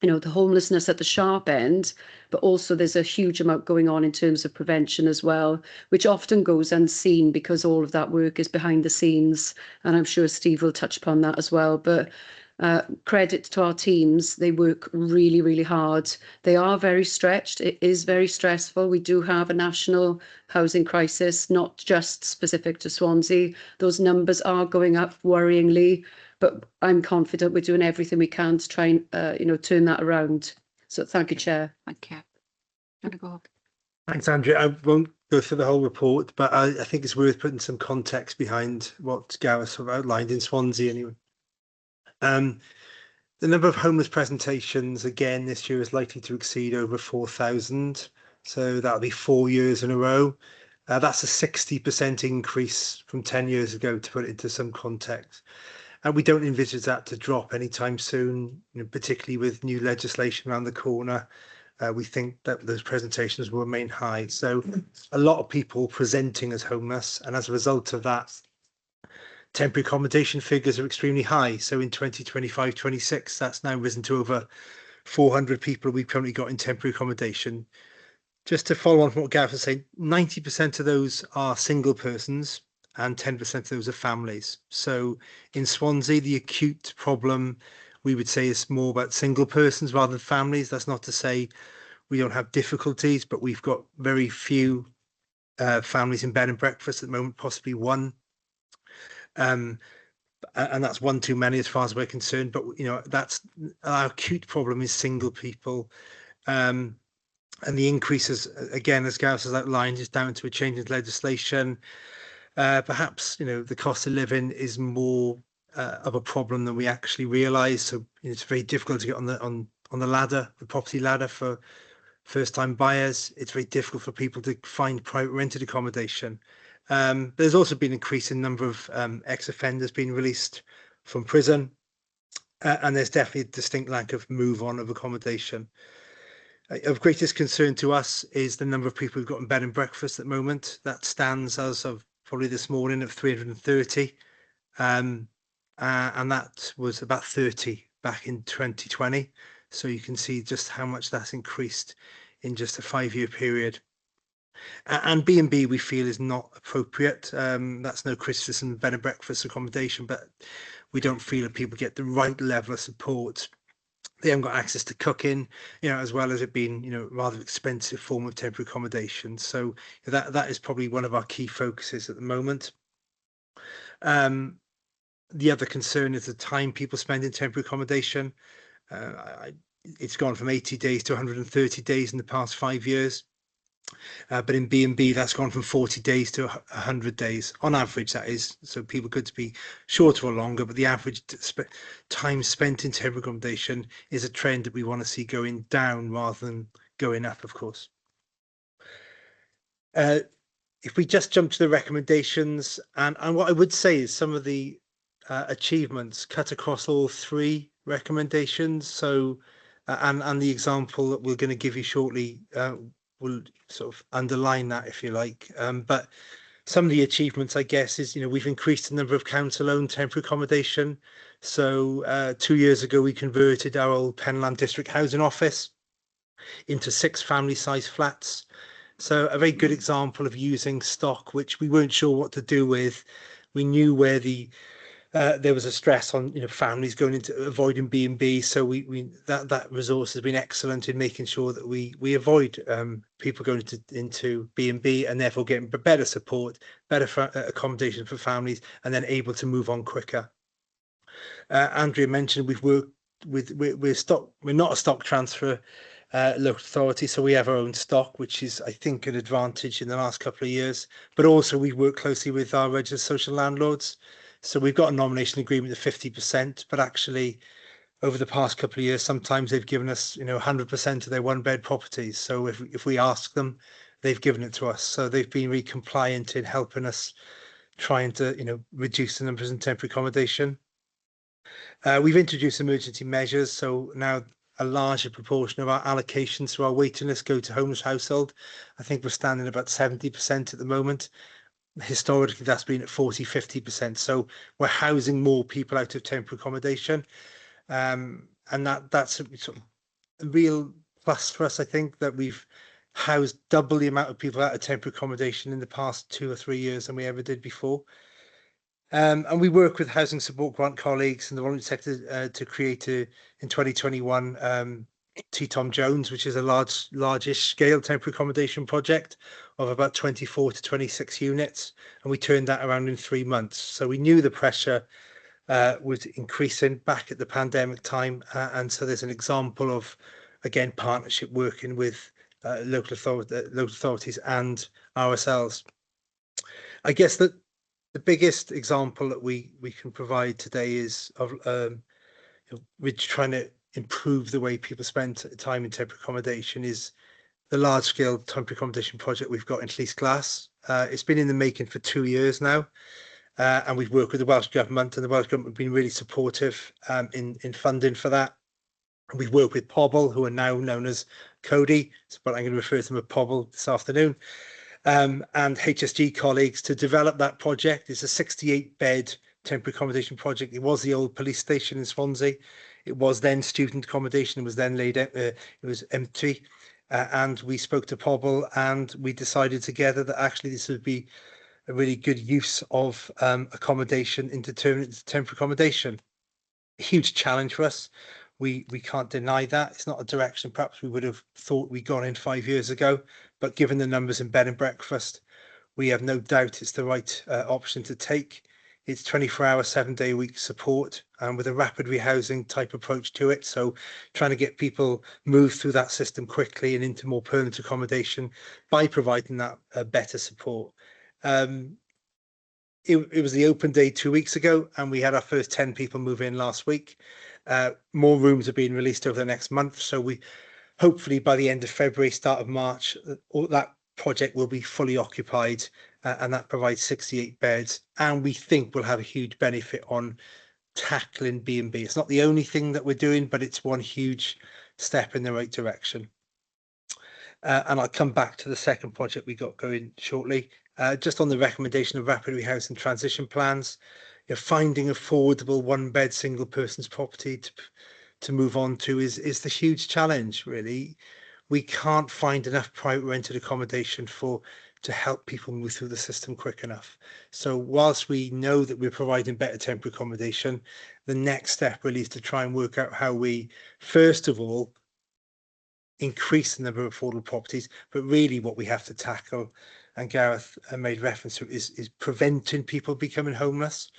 you know, the homelessness at the sharp end, but also there's a huge amount going on in terms of prevention as well, which often goes unseen because all of that work is behind the scenes. And I'm sure Steve will touch upon that as well. But credit to our teams, they work really, really hard. They are very stretched. It is very stressful. We do have a national housing crisis, not just specific to Swansea. Those numbers are going up worryingly. But I'm confident we're doing everything we can to try and, you know, turn that around. So thank you, Chair. Thank you. Want to go? Thanks, Andrea. I won't go through the whole report, but I think it's worth putting some context behind what Gareth sort of outlined in Swansea anyway. The number of homeless presentations again this year is likely to exceed over 4,000. So that'll be 4 years in a row. That's a 60% increase from 10 years ago, to put it into some context. And we don't envisage that to drop anytime soon, you know, particularly with new legislation around the corner. we think that those presentations will remain high. So a lot of people presenting as homeless, and as a result of that, temporary accommodation figures are extremely high. So in 2025-26, that's now risen to over 400 people we've currently got in temporary accommodation. Just to follow on from what Gareth was saying, 90% of those are single persons and 10% of those are families. So in Swansea, the acute problem we would say is more about single persons rather than families. That's not to say we don't have difficulties, but we've got very few families in bed and breakfast at the moment, possibly one. And that's one too many as far as we're concerned. But you know, that's our acute problem is single people, and the increases again, as Gareth has outlined, is down to a change in legislation. Perhaps you know the cost of living is more of a problem than we actually realise. So it's very difficult to get on the ladder, the property ladder for first-time buyers. It's very difficult for people to find private rented accommodation. There's also been an increase in number of ex-offenders being released from prison, and there's definitely a distinct lack of move on of accommodation. Of greatest concern to us is the number of people who've got in bed and breakfast at the moment. That stands as of probably this morning of 330, and that was about 30 back in 2020. So you can see just how much that's increased in just a 5-year period. And B&B we feel is not appropriate. That's no criticism of bed and breakfast accommodation, but we don't feel that people get the right level of support. They haven't got access to cooking, you know, as well as it being, you know, rather expensive form of temporary accommodation. So that is probably one of our key focuses at the moment. The other concern is the time people spend in temporary accommodation. It's gone from 80 days to 130 days in the past 5 years. But in B&B, that's gone from 40 days to 100 days on average, that is. So people could be shorter or longer, but the average time spent in temporary accommodation is a trend that we want to see going down rather than going up, of course. If we just jump to the recommendations, and what I would say is some of the achievements cut across all 3 recommendations. So, and the example that we're going to give you shortly will sort of underline that, if you like. But some of the achievements, I guess, is, you know, we've increased the number of council-owned temporary accommodation. So 2 years ago, we converted our old Penland District Housing Office into 6 family-sized flats. So a very good example of using stock, which we weren't sure what to do with. We knew where there was a stress on, you know, families going into avoiding B&B, so that resource has been excellent in making sure that we avoid people going into B&B and therefore getting better support, better accommodation for families, and then able to move on quicker. Andrea mentioned we've worked with we're not a stock transfer local authority, so we have our own stock, which is, I think, an advantage in the last couple of years. But also we work closely with our registered social landlords. So we've got a nomination agreement of 50%, but actually over the past couple of years, sometimes they've given us, you know, 100% of their 1-bed properties. So if we ask them, they've given it to us. So they've been really compliant in helping us trying to, you know, reduce the numbers in temporary accommodation. We've introduced emergency measures. So now a larger proportion of our allocations to our waiting list go to homeless household. I think we're standing about 70% at the moment. Historically, that's been at 40-50%. So we're housing more people out of temporary accommodation, and that's a sort of a real plus for us. I think that we've housed double the amount of people out of temporary accommodation in the past 2 or 3 years than we ever did before. And we work with housing support grant colleagues in the voluntary sector to create in 2021 T. Tom Jones, which is a largish scale temporary accommodation project of about 24 to 26 units, and we turned that around in 3 months. So we knew the pressure was increasing back at the pandemic time, and so there's an example of, again, partnership working with local authorities and ourselves. I guess that the biggest example that we can provide today is of we're trying to improve the way people spend time in temporary accommodation is the large-scale temporary accommodation project we've got in Llys Glas. It's been in the making for 2 years now, and we've worked with the Welsh Government, and the Welsh Government have been really supportive in funding for that. We've worked with Pobble, who are now known as Cody, but I'm going to refer to them as Pobble this afternoon, and HSG colleagues to develop that project. It's a 68-bed temporary accommodation project. It was the old police station in Swansea. It was then student accommodation. It was then laid out, it was empty. And we spoke to Pobble and we decided together that actually this would be a really good use of accommodation into temporary accommodation. A huge challenge for us. We can't deny that. It's not a direction perhaps we would have thought we'd gone in 5 years ago, but given the numbers in bed and breakfast, we have no doubt it's the right option to take. It's 24-hour, 7-day-a-week support, and with a rapid rehousing type approach to it. So trying to get people moved through that system quickly and into more permanent accommodation by providing that better support. It was the open day 2 weeks ago, and we had our first 10 people move in last week. More rooms are being released over the next month, so we hopefully by the end of February, start of March, that project will be fully occupied, and that provides 68 beds, and we think we'll have a huge benefit on tackling B&B. It's not the only thing that we're doing, but it's one huge step in the right direction. And I'll come back to the second project we got going shortly. Just on the recommendation of rapid rehousing transition plans, finding affordable one-bed single person's property to move on to is the huge challenge, really. We can't find enough private rented accommodation to help people move through the system quick enough. So whilst we know that we're providing better temporary accommodation, the next step really is to try and work out how we, first of all, increase the number of affordable properties, but really what we have to tackle, and Gareth made reference to, is preventing people becoming homeless.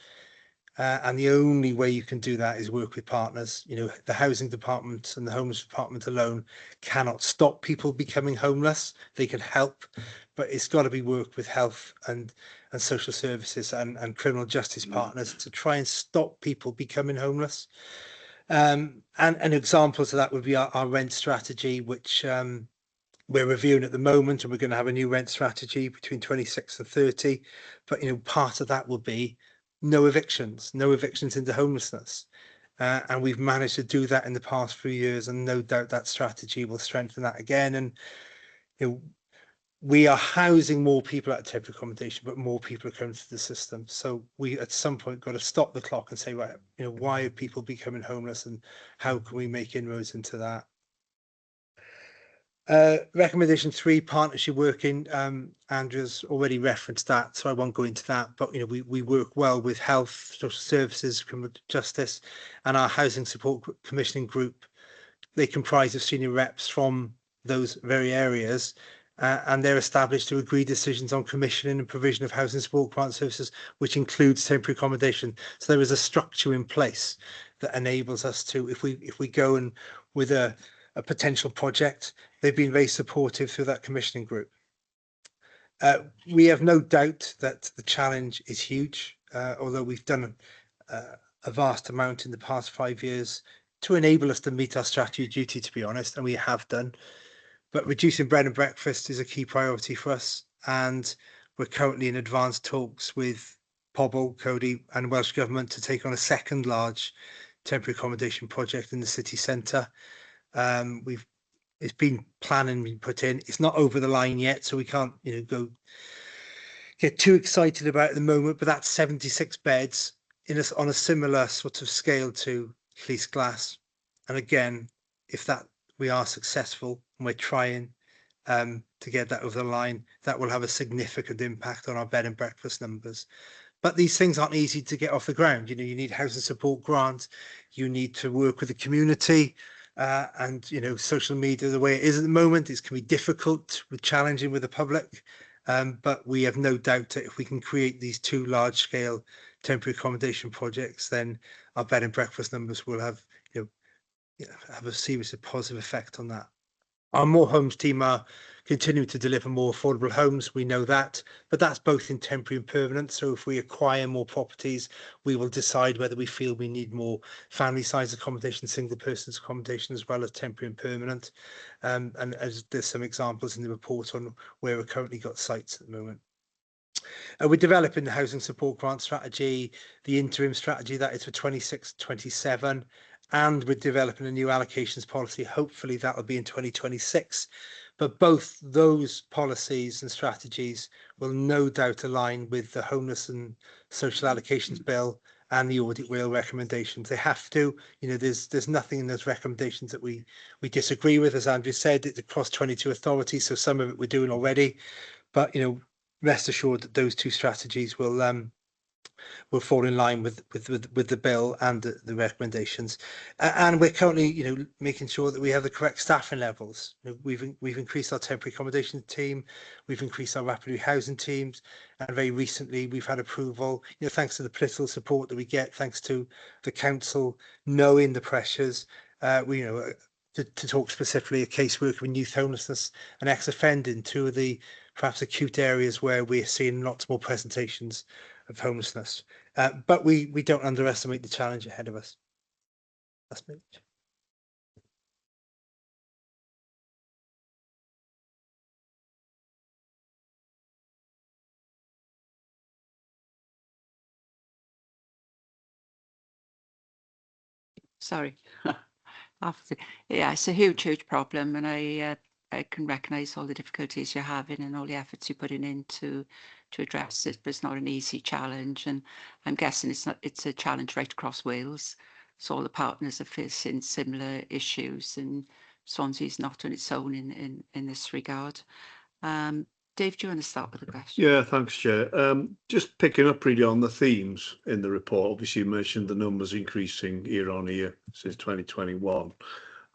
And the only way you can do that is work with partners. The housing department and the homeless department alone cannot stop people becoming homeless. They can help, but it's got to be work with health and social services and criminal justice partners to try and stop people becoming homeless. And examples of that would be our rent strategy, which we're reviewing at the moment, and we're going to have a new rent strategy between 26 and 30. But part of that will be no evictions into homelessness, and we've managed to do that in the past few years, and no doubt that strategy will strengthen that again. And we are housing more people at temporary accommodation, but more people are coming to the system. So we at some point got to stop the clock and say, right, why are people becoming homeless, and how can we make inroads into that? Recommendation 3, partnership working. Andrew's already referenced that, so I won't go into that. But we work well with health, social services, criminal justice, and our housing support commissioning group. They comprise of senior reps from those very areas, and they're established to agree decisions on commissioning and provision of housing support grant services, which includes temporary accommodation. So there is a structure in place that enables us to, if we go and with a potential project, they've been very supportive through that commissioning group. We have no doubt that the challenge is huge, although we've done a vast amount in the past 5 years to enable us to meet our strategy duty, to be honest, and we have done. But reducing bread and breakfast is a key priority for us, and we're currently in advanced talks with Pobble, Cody and Welsh Government to take on a second large temporary accommodation project in the city centre. It's been planning, been put in. It's not over the line yet, so we can't go get too excited about it at the moment, but that's 76 beds on a similar sort of scale to Police Glass. And again, if we are successful and we're trying to get that over the line, that will have a significant impact on our bed and breakfast numbers. But these things aren't easy to get off the ground. You need housing support grants, you need to work with the community, and social media, the way it is at the moment, can be difficult, challenging with the public. But we have no doubt that if we can create these 2 large-scale temporary accommodation projects, then our bed and breakfast numbers will have have a seriously positive effect on that. Our More Homes team are continuing to deliver more affordable homes. We know that, but that's both in temporary and permanent. So if we acquire more properties, we will decide whether we feel we need more family size accommodation, single person's accommodation, as well as temporary and permanent. And as there's some examples in the report on where we've currently got sites at the moment. We're developing the housing support grant strategy, the interim strategy that is for 26-27. and we're developing a new allocations policy. Hopefully that will be in 2026. But both those policies and strategies will no doubt align with the Homeless and Social Allocations Bill and the Audit Wheel recommendations. They have to. You know, there's nothing in those recommendations that we disagree with. As Andrew said, it's across 22 authorities, so some of it we're doing already. But, you know, rest assured that those two strategies will fall in line with the bill and the recommendations. And we're currently, you know, making sure that we have the correct staffing levels. You know, we've increased our temporary accommodation team, we've increased our rapid housing teams, and very recently we've had approval, you know, thanks to the political support that we get, thanks to the council knowing the pressures. We, you know, to talk specifically a caseworker in youth homelessness and ex-offending, two of the perhaps acute areas where we're seeing lots more presentations of homelessness. But we don't underestimate the challenge ahead of us. That's me. Sorry. Yeah, it's a huge problem, and I can recognise all the difficulties you're having and all the efforts you're putting in to address it, but it's not an easy challenge, and I'm guessing it's a challenge right across Wales. So all the partners are facing similar issues, and Swansea's not on its own in this regard. Dave, do you want to start with the question? Yeah, thanks, Chair. Just picking up really on the themes in the report. Obviously, you mentioned the numbers increasing year on year since 2021.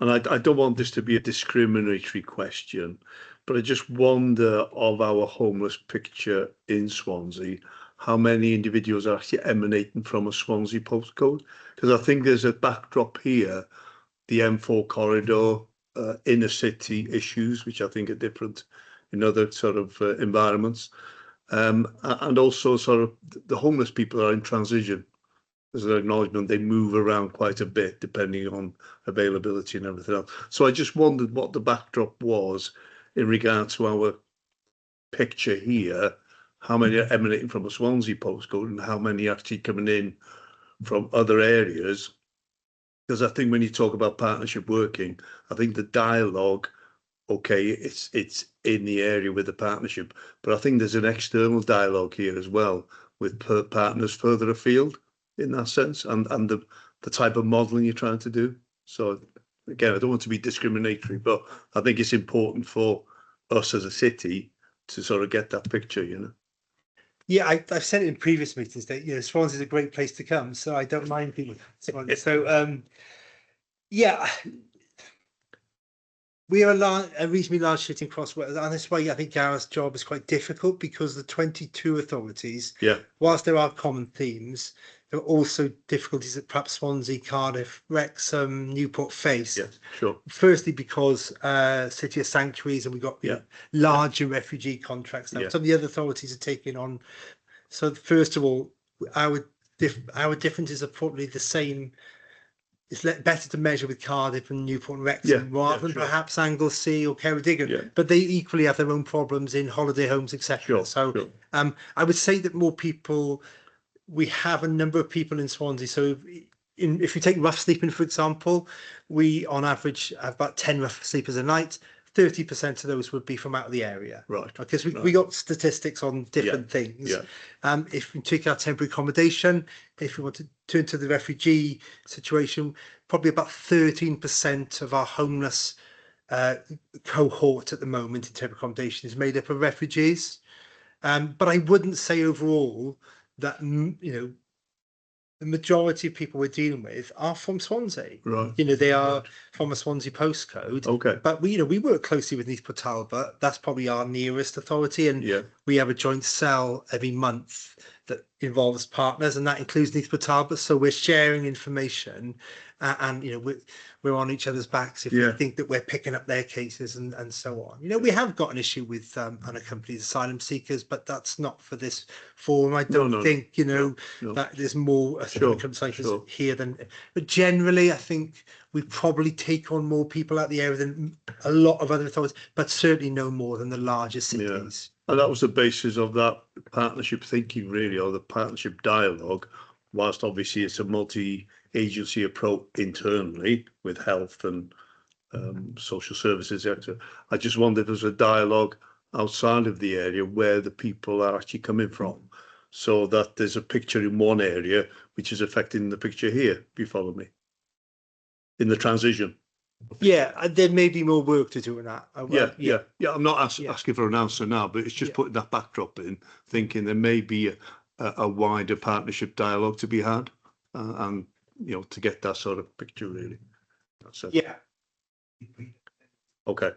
And I don't want this to be a discriminatory question, but I just wonder of our homeless picture in Swansea, how many individuals are actually emanating from a Swansea postcode? Because I think there's a backdrop here, the M4 corridor, inner city issues, which I think are different in other sort of environments. And also sort of the homeless people are in transition. There's an acknowledgement they move around quite a bit depending on availability and everything else. So I just wondered what the backdrop was in regard to our picture here, how many are emanating from a Swansea postcode and how many are actually coming in from other areas. Because I think when you talk about partnership working, I think the dialogue, okay, it's in the area with the partnership, but I think there's an external dialogue here as well with partners further afield in that sense, and the type of modelling you're trying to do. So again, I don't want to be discriminatory, but I think it's important for us as a city to sort of get that picture, you know. Yeah, I've said it in previous meetings that, you know, Swansea is a great place to come, so I don't mind people. So yeah, we are a reasonably large city across Wales, and that's why I think Gareth's job is quite difficult, because the 22 authorities, whilst there are common themes, there are also difficulties that perhaps Swansea, Cardiff, Wrexham, Newport face. Yeah, sure. Firstly, because city of sanctuaries, and we've got larger refugee contracts now. Some of the other authorities are taking on. So first of all, our differences are probably the same. It's better to measure with Cardiff and Newport and Wrexham rather than perhaps Anglesey or Ceredigion. But they equally have their own problems in holiday homes, etc. I would say that more people, we have a number of people in Swansea. So if you take rough sleeping, for example, we on average have about 10 rough sleepers a night. 30% of those would be from out of the area. Right. Because we got statistics on different things. If we take our temporary accommodation, if we want to turn to the refugee situation, probably about 13% of our homeless cohort at the moment in temporary accommodation is made up of refugees. But I wouldn't say overall that, you know, the majority of people we're dealing with are from Swansea. Right. You know, they are from a Swansea postcode. Okay. But we work closely with Newport Talbot. That's probably our nearest authority, and we have a joint cell every month that involves partners, and that includes Newport Talbot. So we're sharing information, and you know, we're on each other's backs if we think that we're picking up their cases and so on. You know, we have got an issue with unaccompanied asylum seekers, but that's not for this forum. I don't think, you know, that there's more circumstances here than. But generally, I think we probably take on more people out the area than a lot of other authorities, but certainly no more than the larger cities. And that was the basis of that partnership thinking, really, or the partnership dialogue. Whilst obviously it's a agency approach internally with health and social services, etc. I just wondered if there's a dialogue outside of the area where the people are actually coming from, so that there's a picture in one area which is affecting the picture here. If you follow me, in the transition. Yeah, there may be more work to do in that. Yeah. I'm not asking for an answer now, but it's just putting that backdrop in, thinking there may be a wider partnership dialogue to be had, and to get that sort of picture really. That's it. Yeah. Okay.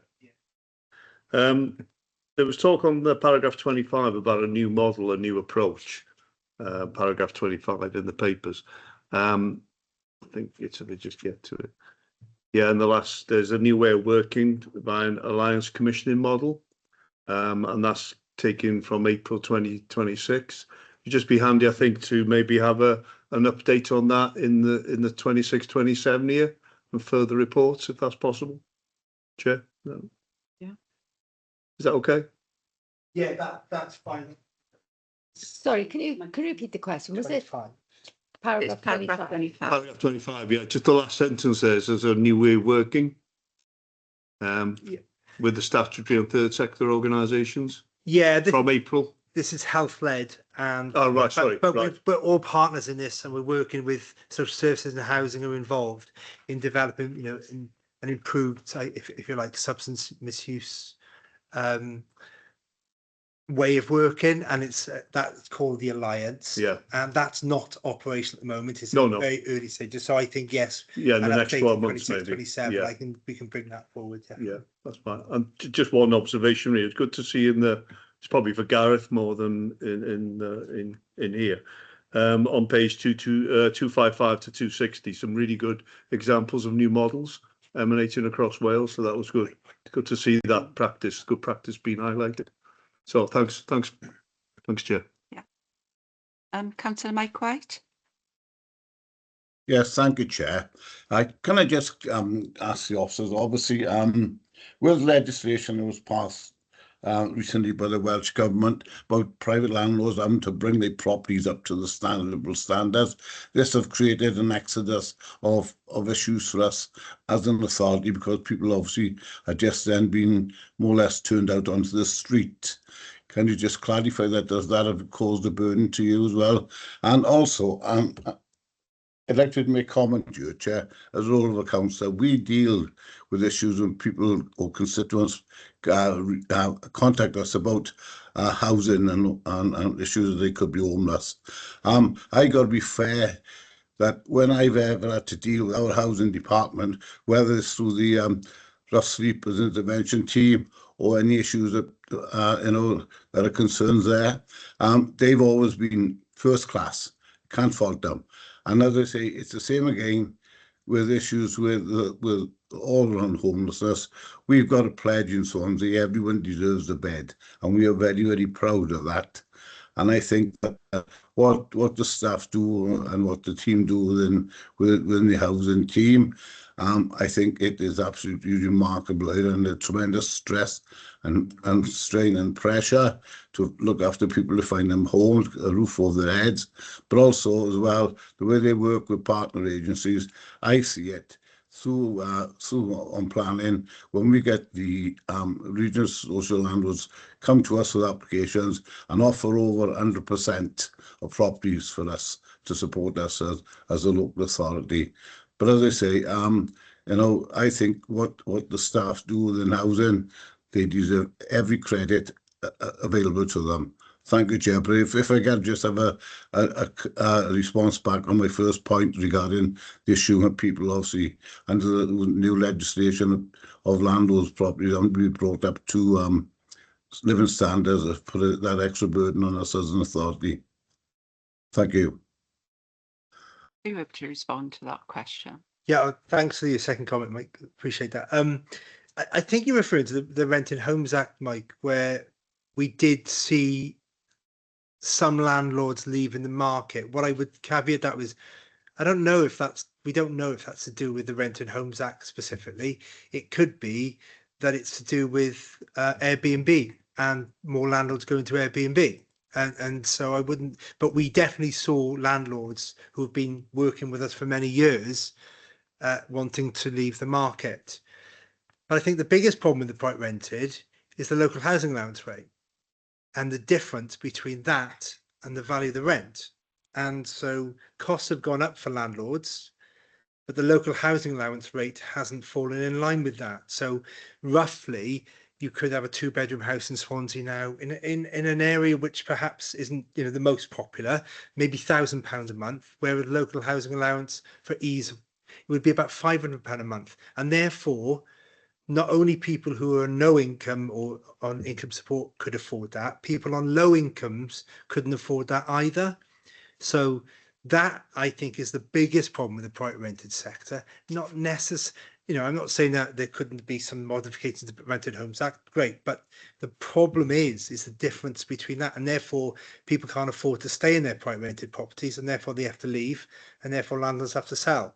There was talk on the paragraph 25 about a new model, a new approach. Paragraph 25 in the papers. I think it's if we just get to it. Yeah, and there's a new way of working by an alliance commissioning model, and that's taken from April 2026. It'd just be handy, I think, to maybe have an update on that in the 26-27 year and further reports, if that's possible. Chair? No. Yeah. Is that okay? Yeah, that's fine. Sorry, can you repeat the question? Was it 25. paragraph Paragraph 25? 25. Paragraph 25, yeah, just the last sentence there's a new way of working with the statutory and third sector organisations Yeah, from April. this is health led, and Oh, right, sorry, but right. we're all partners in this, and we're working with social services and housing are involved in developing, an improved, if you like, substance misuse way of working, and it's that's called the Alliance. Yeah. And that's not operational at the moment. It's No, in no. very early stages. So I think yes. Yeah, in the an next update 12 in months 26, maybe. 27. Yeah. We can bring that forward. Yeah. Yeah, that's fine. And just one observation really. It's good to see it's probably for Gareth more than in here. On page 255 to 260, some really good examples of new models emanating across Wales. So that was good. Good to see that good practice being highlighted. So thanks, Chair. Yeah. Councillor Mike White. Yes, thank you, Chair. Can I just ask the officers, obviously, with legislation that was passed recently by the Welsh Government about private landlords having to bring their properties up to the standards, this have created an exodus of issues for us as an authority, because people obviously are just then being more or less turned out onto the street. Can you just clarify that? Does that have caused a burden to you as well? And also, I'd like to make a comment to you, Chair. As a role of a councillor, we deal with issues when people or constituents contact us about housing and issues that they could be homeless. I got to be fair that when I've ever had to deal with our housing department, whether it's through the rough sleepers intervention team or any issues that that are concerns there, they've always been first class. Can't fault them. And as I say, it's the same again with issues with all around homelessness. We've got a pledge in Swansea: everyone deserves a bed, and we are very, very proud of that. And I think that what the staff do and what the team do within the housing team, I think it is absolutely remarkable, under tremendous stress and strain and pressure to look after people, to find them homes, a roof over their heads, but also as well the way they work with partner agencies. I see it through on planning, when we get the regional social landlords come to us with applications and offer over 100% of properties for us to support us as a local authority. But as I say, I think what the staff do within housing, they deserve every credit available to them. Thank you, Chair. But if I can just have a response back on my first point regarding the issue of people, obviously, under the new legislation of landlords' properties, and be brought up to living standards, put that extra burden on us as an authority. Thank you. Are you able to respond to that question? Yeah, thanks for your second comment, Mike. Appreciate that. I think you're referring to the Renting Homes Act, Mike, where we did see some landlords leaving the market. What I would caveat that was, we don't know if that's to do with the Renting Homes Act specifically. It could be that it's to do with Airbnb and more landlords going to Airbnb. And so I wouldn't, but we definitely saw landlords who have been working with us for many years wanting to leave the market. But I think the biggest problem with the private rented is the local housing allowance rate and the difference between that and the value of the rent. And so costs have gone up for landlords, but the local housing allowance rate hasn't fallen in line with that. So roughly, you could have a 2-bedroom house in Swansea now in an area which perhaps isn't, you know, the most popular, maybe £1,000 a month, where the local housing allowance for ease, it would be about £500 a month. And therefore, not only people who are no income or on income support could afford that, people on low incomes couldn't afford that either. So that, I think, is the biggest problem with the private rented sector. Not necessarily, you know, I'm not saying that there couldn't be some modifications to the Rented Homes Act, great, but the problem is the difference between that, and therefore people can't afford to stay in their private rented properties, and therefore they have to leave, and therefore landlords have to sell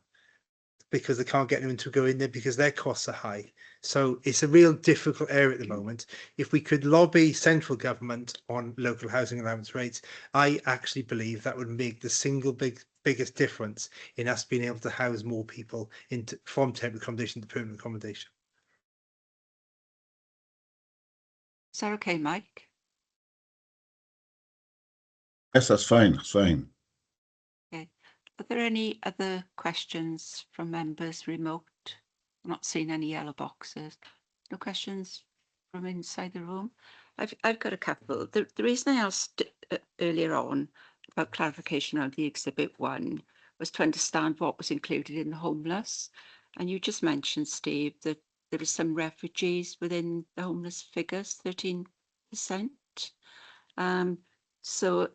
because they can't get anyone to go in there because their costs are high. So it's a real difficult area at the moment. If we could lobby central government on local housing allowance rates, I actually believe that would make the single biggest difference in us being able to house more people from temporary accommodation to permanent accommodation. Is that okay, Mike? Yes, that's fine. That's fine. Okay. Are there any other questions from members remote? I'm not seeing any yellow boxes. No questions from inside the room? I've got a couple. The reason I asked earlier on about clarification on the Exhibit 1 was to understand what was included in the homeless. And you just mentioned, Steve, that there are some refugees within the homeless figures, 13%. So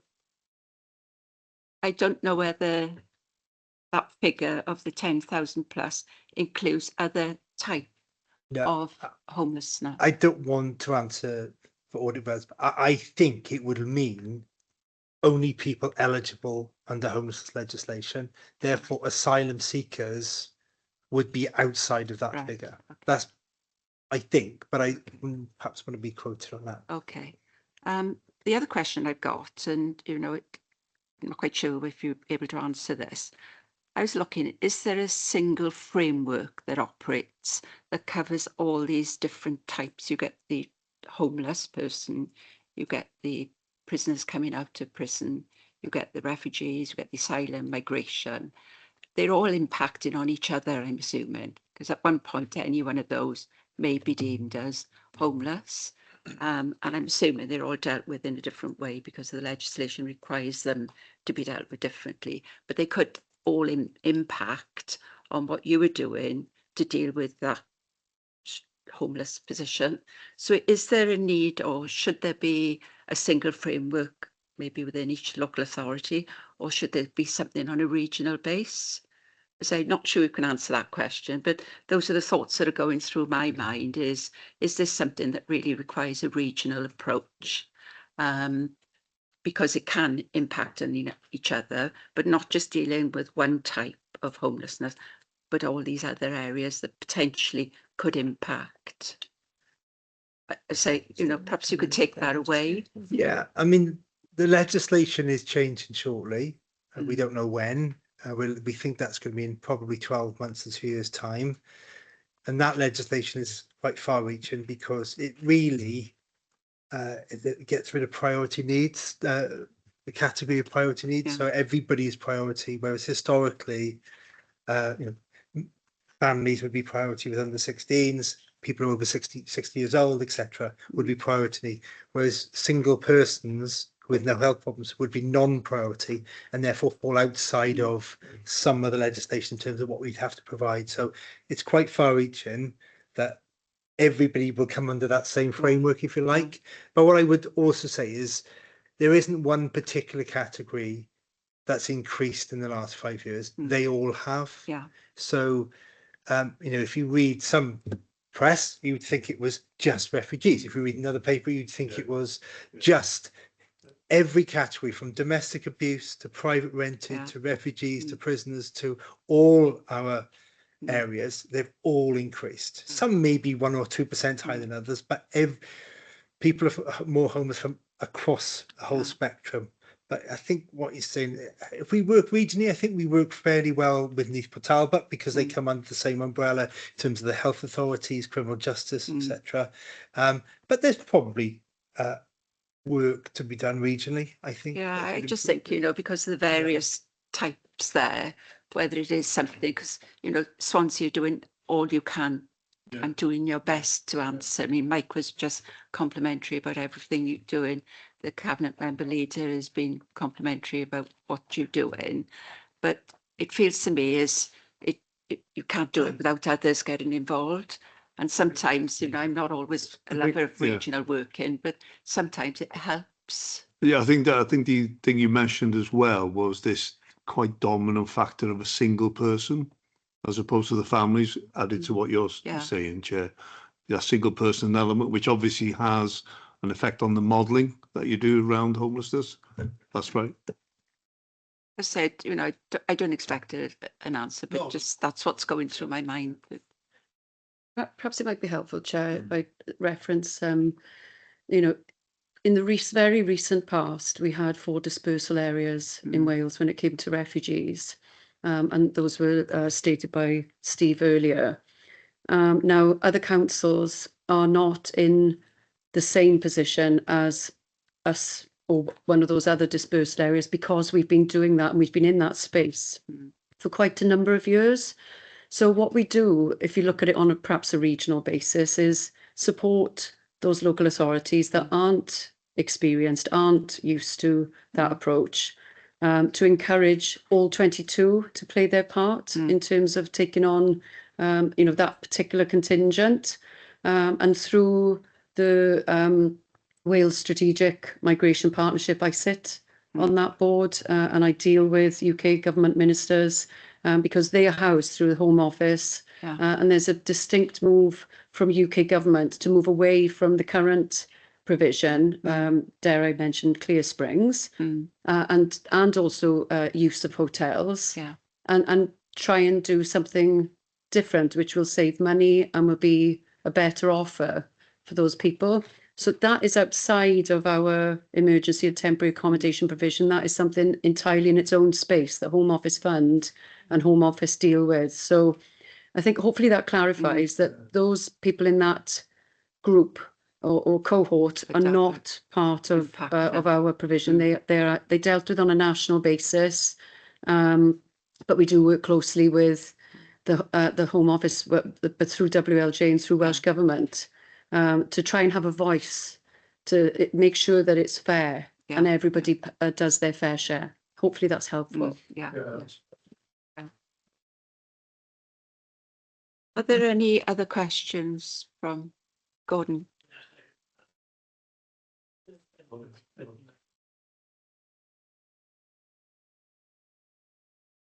I don't know whether that figure of the 10,000 plus includes other type of homelessness. I don't want to answer for audit purposes, but I think it would mean only people eligible under homelessness legislation. Therefore, asylum seekers would be outside of that figure. Okay. That's, I think, but I perhaps want to be quoted on that. Okay. The other question I've got, and you know, I'm not quite sure if you're able to answer this. I was looking, is there a single framework that operates that covers all these different types? You get the homeless person, you get the prisoners coming out of prison, you get the refugees, you get the asylum, migration. They're all impacting on each other, I'm assuming, because at one point any one of those may be deemed as homeless. And I'm assuming they're all dealt with in a different way because the legislation requires them to be dealt with differently. But they could all impact on what you were doing to deal with that homeless position. So is there a need, or should there be a single framework maybe within each local authority, or should there be something on a regional base? So I'm not sure you can answer that question, but those are the thoughts that are going through my mind. Is this something that really requires a regional approach? Because it can impact on each other, but not just dealing with one type of homelessness, but all these other areas that potentially could impact. So, you know, perhaps you could take that away. Yeah, I mean, the legislation is changing shortly. We don't know when. We think that's going to be in probably 12 months to 2 years' time. And that legislation is quite far-reaching because it really it gets rid of priority needs, the category of priority needs. Yeah. So everybody is priority, whereas historically, you know, families would be priority with under 16s, people over 60 years old, etc., would be priority, whereas single persons with no health problems would be non-priority and therefore fall outside of some of the legislation in terms of what we'd have to provide. So it's quite far-reaching that everybody will come under that same framework, if you like. But what I would also say is there isn't one particular category that's increased in the last 5 years. They all have. Yeah. So, you know, if you read some press, you would think it was just refugees. If you read another paper, you'd think it was just every category, from domestic abuse to private rented to refugees to prisoners to all our areas. They've all increased. Some may be 1 or 2% higher than others, but people are more homeless from across a whole Yeah. spectrum. But I think what you're saying, if we work regionally, I think we work fairly well with Neath Port Talbot because they come under the same umbrella in terms of the health authorities, criminal justice, etc. But there's probably work to be done regionally, I think. Yeah, that I could just improve think, you know, because of the various types there, whether it is something, because, you know, Swansea, you're doing all you can and doing your best to answer. I mean, Mike was just complimentary about everything you're doing. The cabinet member leader has been complimentary about what you're doing. But it feels to me as you can't do it without others getting involved. And sometimes, you know, I'm not always a lover of Yeah. regional working, but sometimes it helps. Yeah, I think the thing you mentioned as well was this quite dominant factor of a single person, as opposed to the families, added to what you're Yeah. saying, Chair. That single person element, which obviously has an effect on the modelling that you do around homelessness. That's right. I said, you know, I don't expect an answer, but No. just that's what's going through my mind. Perhaps it might be helpful, Chair, if I reference, you know, in the very recent past, we had 4 dispersal areas in Wales when it came to refugees, and those were stated by Steve earlier. Now, other councils are not in the same position as us or one of those other dispersed areas because we've been doing that and we've been in that space for quite a number of years. So what we do, if you look at it on perhaps a regional basis, is support those local authorities that aren't experienced, aren't used to that approach, to encourage all 22 to play their part in terms of taking on, you know, that particular contingent. And through the Wales Strategic Migration Partnership, I sit on that board and I deal with UK government ministers because they are housed through the Home Office. Yeah. And there's a distinct move from UK government to move away from the current provision, dare I mention Clear Springs, and also use of hotels, Yeah. and try and do something different, which will save money and will be a better offer for those people. So that is outside of our emergency and temporary accommodation provision. That is something entirely in its own space, the Home Office Fund and Home Office deal with. So I think hopefully that clarifies that those people in that group or cohort are not part of our provision. They dealt with on a national basis, but we do work closely with the Home Office, but through WLJ and through Welsh Government, to try and have a voice to make sure that it's fair and everybody does their fair share. Hopefully that's helpful. Yeah. Are there any other questions from Gordon?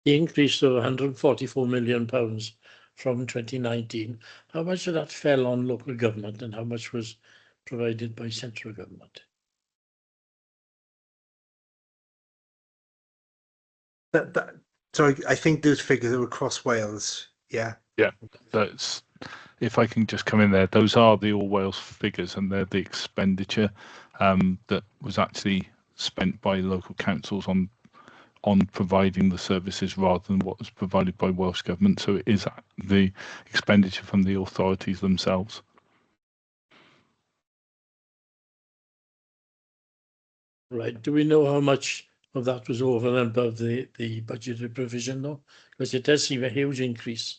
The increase of £144 million from 2019, how much of that fell on local government and how much was provided by central government? So I think those figures are across Wales. Yeah. Yeah, that's, if I can just come in there, those are the All Wales figures and they're the expenditure that was actually spent by local councils on providing the services rather than what was provided by Welsh Government. So it is the expenditure from the authorities themselves. Right. Do we know how much of that was over and above the budgeted provision, though? Because it does seem a huge increase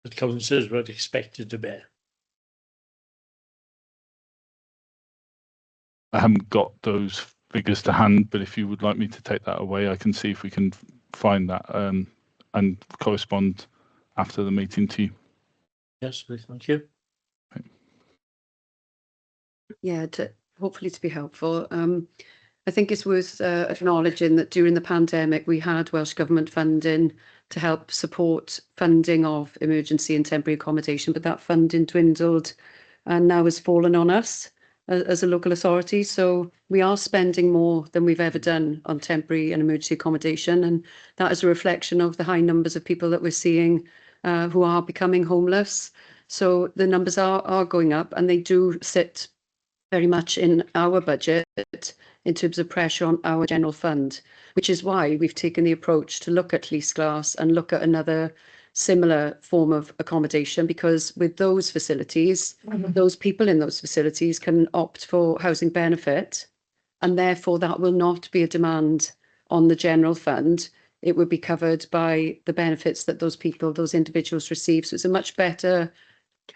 that councils were expected to bear. I haven't got those figures to hand, but if you would like me to take that away, I can see if we can find that and correspond after the meeting to you. Yes, please. Thank you. Yeah, hopefully to be helpful. I think it's worth acknowledging that during the pandemic, we had Welsh Government funding to help support funding of emergency and temporary accommodation, but that funding dwindled and now has fallen on us as a local authority. So we are spending more than we've ever done on temporary and emergency accommodation. And that is a reflection of the high numbers of people that we're seeing who are becoming homeless. So the numbers are going up and they do sit very much in our budget in terms of pressure on our general fund, which is why we've taken the approach to look at lease glass and look at another similar form of accommodation, because with those facilities, those people in those facilities can opt for housing benefit, and therefore that will not be a demand on the general fund. It would be covered by the benefits that those people, those individuals receive. So it's a much better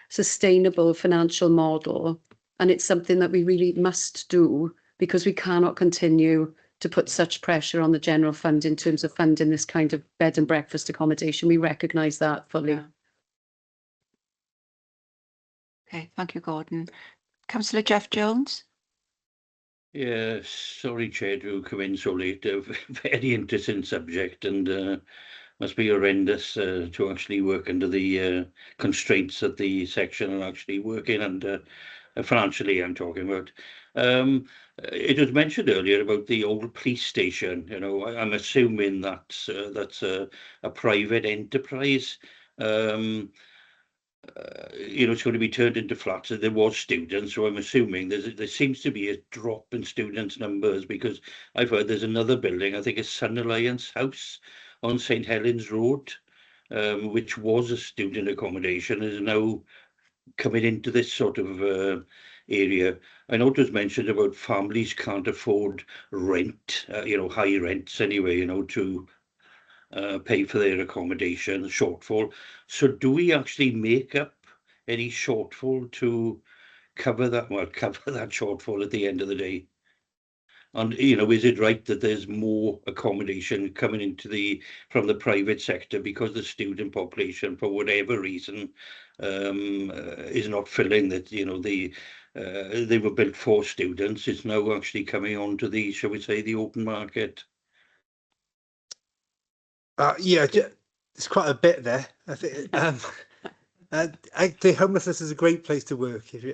sustainable financial model, and it's something that we really must do, because we cannot continue to put such pressure on the general fund in terms of funding this kind of bed and breakfast accommodation. We recognise that fully. Yeah. Okay, thank you, Gordon. Councillor Jeff Jones. Yeah, sorry, Chair, to come in so late. Very interesting subject, and must be horrendous to actually work under the constraints that the section are actually working under. Financially, I'm talking about. It was mentioned earlier about the old police station. You know, I'm assuming that's a private enterprise. You know, it's going to be turned into flats. There was students, so I'm assuming there seems to be a drop in students' numbers, because I've heard there's another building, I think it's Sun Alliance House on St Helens Road, which was a student accommodation, is now coming into this sort of area. I know it was mentioned about families can't afford rent, you know, high rents anyway, you know, to pay for their accommodation shortfall. So do we actually make up any shortfall to cover that? Well, cover that shortfall at the end of the day. And, you know, is it right that there's more accommodation coming into from the private sector because the student population, for whatever reason, is not filling that? You know, they were built for students. It's now actually coming onto the, shall we say, the open market. Yeah, there's quite a bit there. I think the homelessness is a great place to work. If you,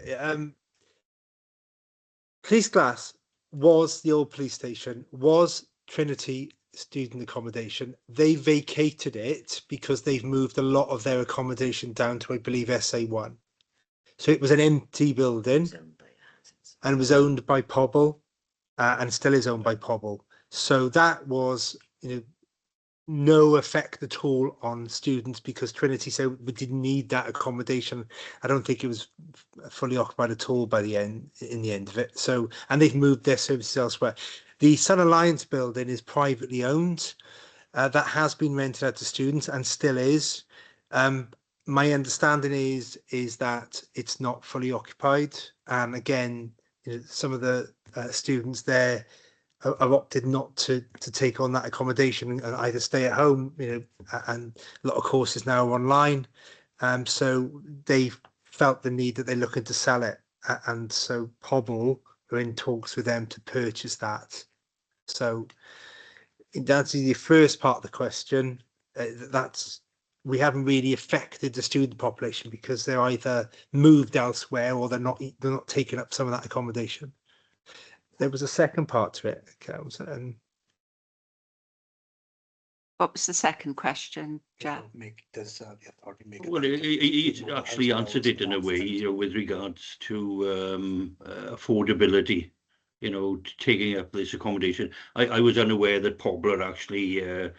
Police Glass was the old police station, was Trinity student accommodation. They vacated it because they've moved a lot of their accommodation down to, I believe, SA1. So it was an empty building and was owned by Pobble, and still is owned by Pobble. So that was, you know, no effect at all on students, because Trinity said we didn't need that accommodation. I don't think it was fully occupied at all by the end, in the end of it. So, and they've moved their services elsewhere. The Sun Alliance building is privately owned. That has been rented out to students and still is. My understanding is that it's not fully occupied. And again, you know, some of the students there have opted not to take on that accommodation and either stay at home, you know, and a lot of courses now are online. So they felt the need that they're looking to sell it. And so Pobble are in talks with them to purchase that. So in answer to the first part of the question, we haven't really affected the student population because they're either moved elsewhere or they're not taking up some of that accommodation. There was a second part to it. What was the second question, Jeff? Well, he actually answered it in a way, you know, with regards to affordability, you know, taking up this accommodation. I was unaware that Pobble are actually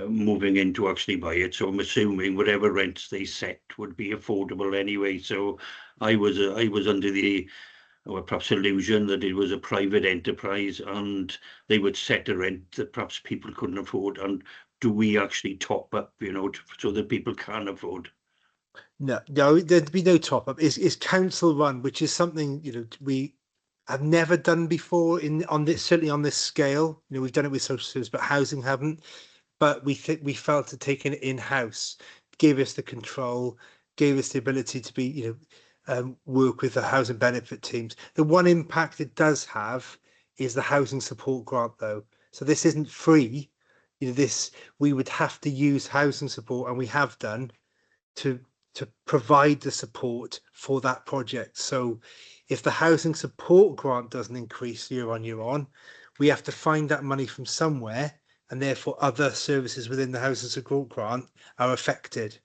moving in to actually buy it, so I'm assuming whatever rents they set would be affordable anyway. So I was under the perhaps illusion that it was a private enterprise and they would set a rent that perhaps people couldn't afford. And do we actually top up, you know, so that people can afford? No, there'd be no top up. It's council run, which is something, you know, we have never done before certainly on this scale. You know, we've done it with social services, but housing haven't. But we felt that taking it in house gave us the control, gave us the ability to be, you know, work with the housing benefit teams. The one impact it does have is the housing support grant, though. So this isn't free. You know, we would have to use housing support, and we have done, to provide the support for that project. So if the housing support grant doesn't increase year on, we have to find that money from somewhere, and therefore other services within the housing support grant are affected.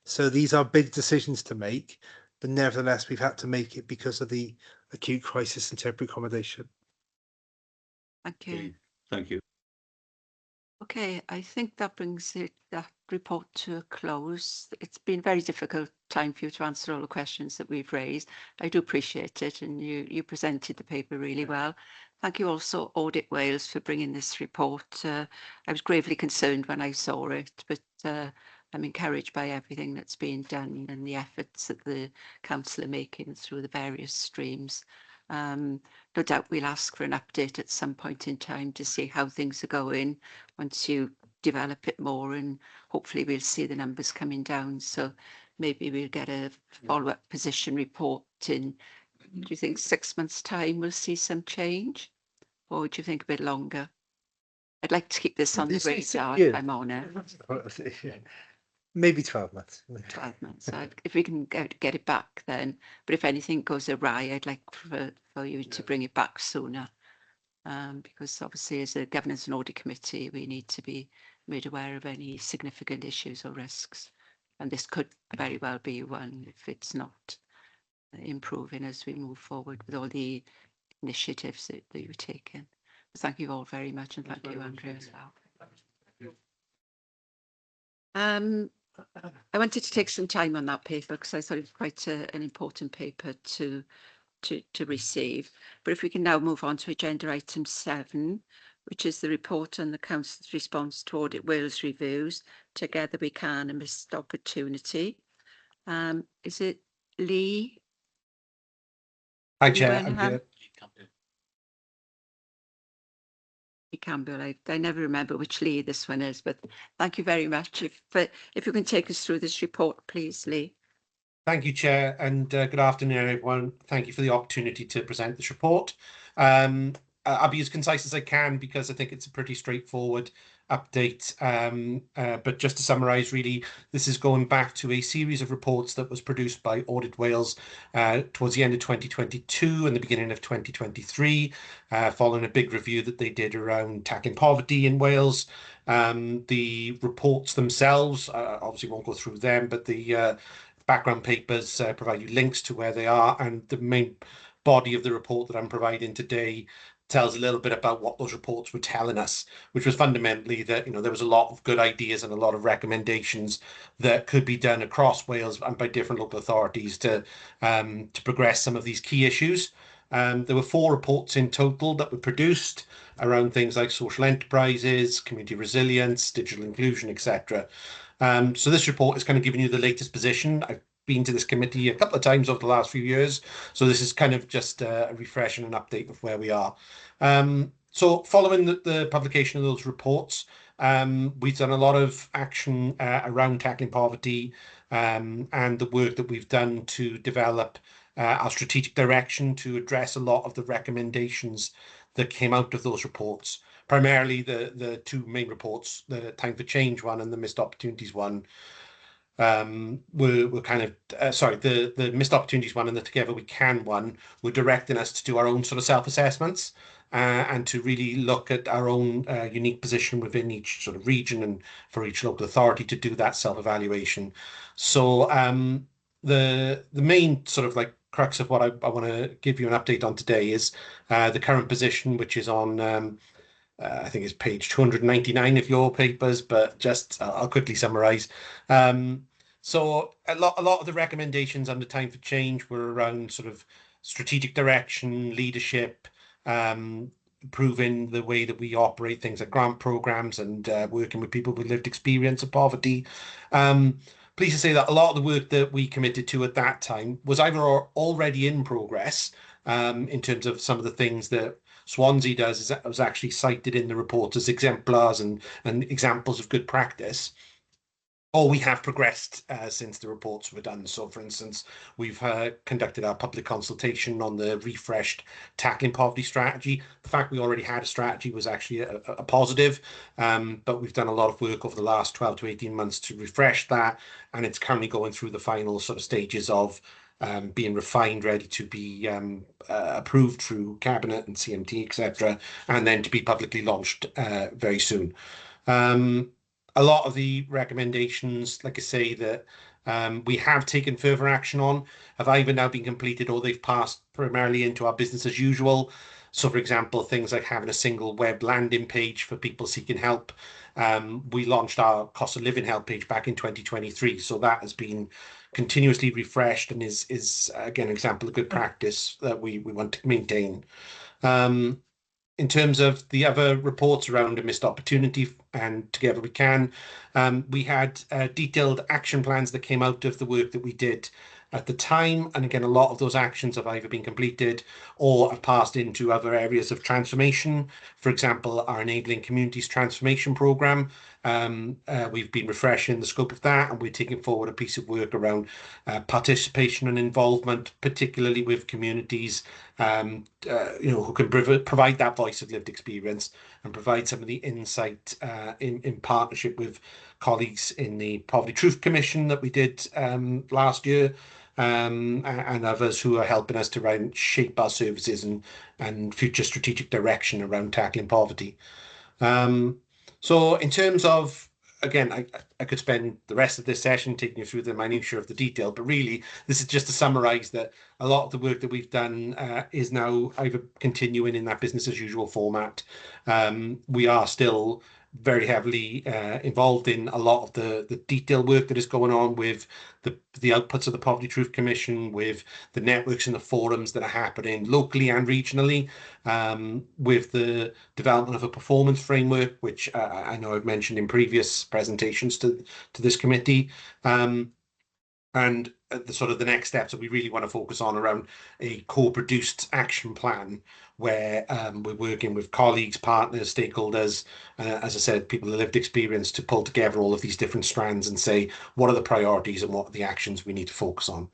So these are big decisions to make, but nevertheless we've had to make it because of the acute crisis and temporary accommodation. Thank you. Thank you. Okay, I think that brings that report to a close. It's been a very difficult time for you to answer all the questions that we've raised. I do appreciate it, and you presented the paper really well. Thank you also, Audit Wales, for bringing this report. I was gravely concerned when I saw it, but I'm encouraged by everything that's being done and the efforts that the council are making through the various streams. No doubt we'll ask for an update at some point in time to see how things are going once you develop it more, and hopefully we'll see the numbers coming down. So maybe we'll get a follow-up position report in, do you think 6 months' time we'll see some change? Or do you think a bit longer? I'd like to keep this on the radar, if I'm honest. Maybe 12 months. 12 months. If we can get it back then. But if anything goes awry, I'd like for you to bring it back sooner. Because obviously as a Governance and Audit Committee, we need to be made aware of any significant issues or risks. And this could very well be one if it's not improving as we move forward with all the initiatives that you've taken. Thank you all very much, and thank you, Andrew, as well. I wanted to take some time on that paper because I thought it was quite an important paper to receive. But if we can now move on to agenda item 7, which is the report on the Council's response to Audit Wales reviews, Together We Can, a Missed Opportunity. Is it Lee? Hi, Chair. I'm here. Campbell. I never remember which Lee this one is, but thank you very much. If you can take us through this report, please, Lee. Thank you, Chair, and good afternoon, everyone. Thank you for the opportunity to present this report. I'll be as concise as I can because I think it's a pretty straightforward update. But just to summarise, really, this is going back to a series of reports that was produced by Audit Wales towards the end of 2022 and the beginning of 2023, following a big review that they did around tackling poverty in Wales. The reports themselves, obviously won't go through them, but the background papers provide you links to where they are, and the main body of the report that I'm providing today tells a little bit about what those reports were telling us, which was fundamentally that, there was a lot of good ideas and a lot of recommendations that could be done across Wales and by different local authorities to progress some of these key issues. There were 4 reports in total that were produced around things like social enterprises, community resilience, digital inclusion, etc. So this report is kind of giving you the latest position. I've been to this committee a couple of times over the last few years, so this is kind of just a refresh and an update of where we are. So following the publication of those reports, we've done a lot of action around tackling poverty and the work that we've done to develop our strategic direction to address a lot of the recommendations that came out of those reports. Primarily the 2 main reports, the Time for Change one and the Missed Opportunities one, were kind of the Missed Opportunities one and the Together We Can one were directing us to do our own sort of self-assessments and to really look at our own unique position within each sort of region and for each local authority to do that self-evaluation. So the main sort of like crux of what I want to give you an update on today is the current position, which is on I think it's page 299 of your papers, but just I'll quickly summarize. So a lot of the recommendations under Time for Change were around sort of strategic direction, leadership, improving the way that we operate things like grant programs and working with people with lived experience of poverty. Pleased to say that a lot of the work that we committed to at that time was either already in progress in terms of some of the things that Swansea does was actually cited in the report as exemplars and examples of good practice, or we have progressed since the reports were done. So, for instance, we've conducted our public consultation on the refreshed tackling poverty strategy. The fact we already had a strategy was actually a positive, but we've done a lot of work over the last 12 to 18 months to refresh that, and it's currently going through the final sort of stages of being refined, ready to be approved through Cabinet and CMT, etc., and then to be publicly launched very soon. A lot of the recommendations, like I say, that we have taken further action on, have either now been completed or they've passed primarily into our business as usual. So, for example, things like having a single web landing page for people seeking help. We launched our cost of living help page back in 2023. So that has been continuously refreshed and is again, an example of good practice that we want to maintain. In terms of the other reports around a missed opportunity and Together We Can, we had detailed action plans that came out of the work that we did at the time. And again, a lot of those actions have either been completed or have passed into other areas of transformation. For example, our Enabling Communities Transformation Programme. We've been refreshing the scope of that, and we're taking forward a piece of work around participation and involvement, particularly with communities who can provide that voice of lived experience and provide some of the insight in partnership with colleagues in the Poverty Truth Commission that we did last year, and others who are helping us to shape our services and future strategic direction around tackling poverty. So in terms of, again, I could spend the rest of this session taking you through the minutiae of the detail, but really this is just to summarise that a lot of the work that we've done is now either continuing in that business as usual format. We are still very heavily involved in a lot of the detailed work that is going on with the outputs of the Poverty Truth Commission, with the networks and the forums that are happening locally and regionally, with the development of a performance framework, which I know I've mentioned in previous presentations to this committee. And the next steps that we really want to focus on around a co-produced action plan where we're working with colleagues, partners, stakeholders, as I said, people with lived experience, to pull together all of these different strands and say, what are the priorities and what are the actions we need to focus on?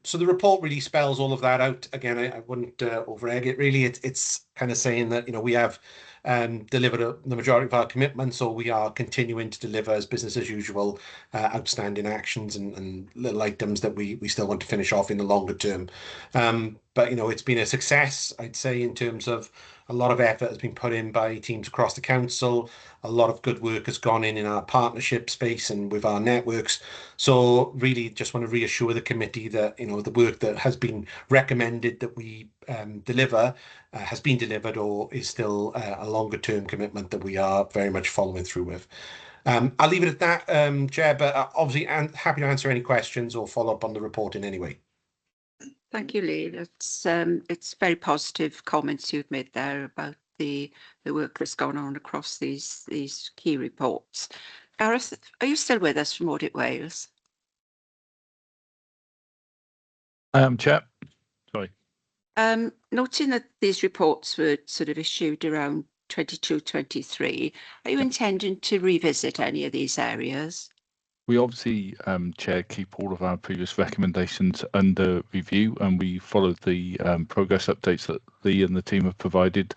So the report really spells all of that out. Again, I wouldn't over-egg it really. It's kind of saying that, we have delivered the majority of our commitments, or we are continuing to deliver as business as usual, outstanding actions and little items that we still want to finish off in the longer term. But, it's been a success, I'd say, in terms of a lot of effort has been put in by teams across the council. A lot of good work has gone in our partnership space and with our networks. So really just want to reassure the committee that, the work that has been recommended that we deliver has been delivered, or is still a longer term commitment that we are very much following through with. I'll leave it at that, Chair, but obviously I'm happy to answer any questions or follow up on the report in any way. Thank you, Lee. It's very positive comments you've made there about the work that's gone on across these key reports. Gareth, are you still with us from Audit Wales? Chair. Sorry. Noting that these reports were issued around 22-23, are you intending to revisit any of these areas? We obviously, Chair, keep all of our previous recommendations under review, and we follow the progress updates that Lee and the team have provided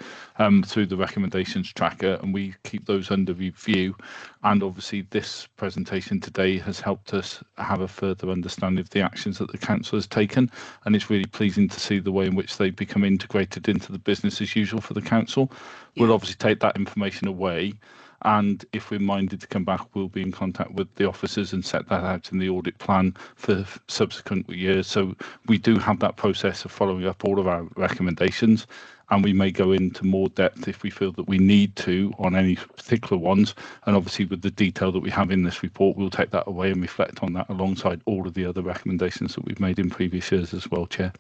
through the recommendations tracker, and we keep those under review. And obviously this presentation today has helped us have a further understanding of the actions that the council has taken, and it's really pleasing to see the way in which they become integrated into the business as usual for the council. Yeah. We'll obviously take that information away, and if we're minded to come back, we'll be in contact with the officers and set that out in the audit plan for subsequent years. So we do have that process of following up all of our recommendations, and we may go into more depth if we feel that we need to on any particular ones. And obviously with the detail that we have in this report, we'll take that away and reflect on that alongside all of the other recommendations that we've made in previous years as well, Chair.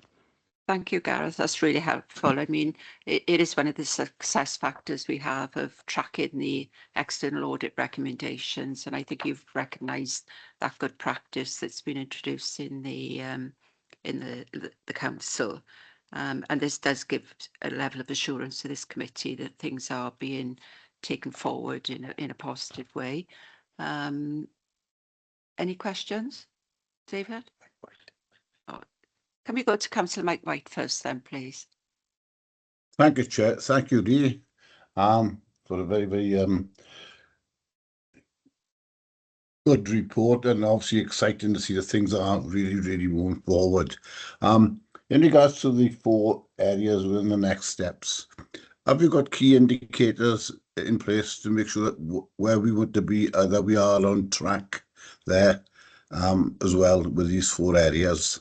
Thank you, Gareth. That's really helpful. I mean, it is one of the success factors we have of tracking the external audit recommendations, and I think you've recognised that good practice that's been introduced in the council, and this does give a level of assurance to this committee that things are being taken forward in a positive way. Any questions, David? Oh. Can we go to Councillor Mike White first then, please? Thank you, Chair. Thank you, Lee, for a very, very good report, and obviously exciting to see that things are really, really moving forward. In regards to the 4 areas within the next steps, have you got key indicators in place to make sure that where we want to be, that we are on track there? as well with these 4 areas.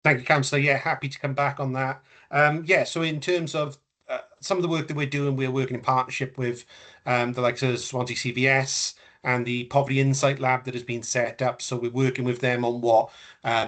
Thank you, Councillor. Yeah, happy to come back on that. Yeah, so in terms of some of the work that we're doing, we're working in partnership with the likes of Swansea CVS and the Poverty Insight Lab that has been set up. So we're working with them on what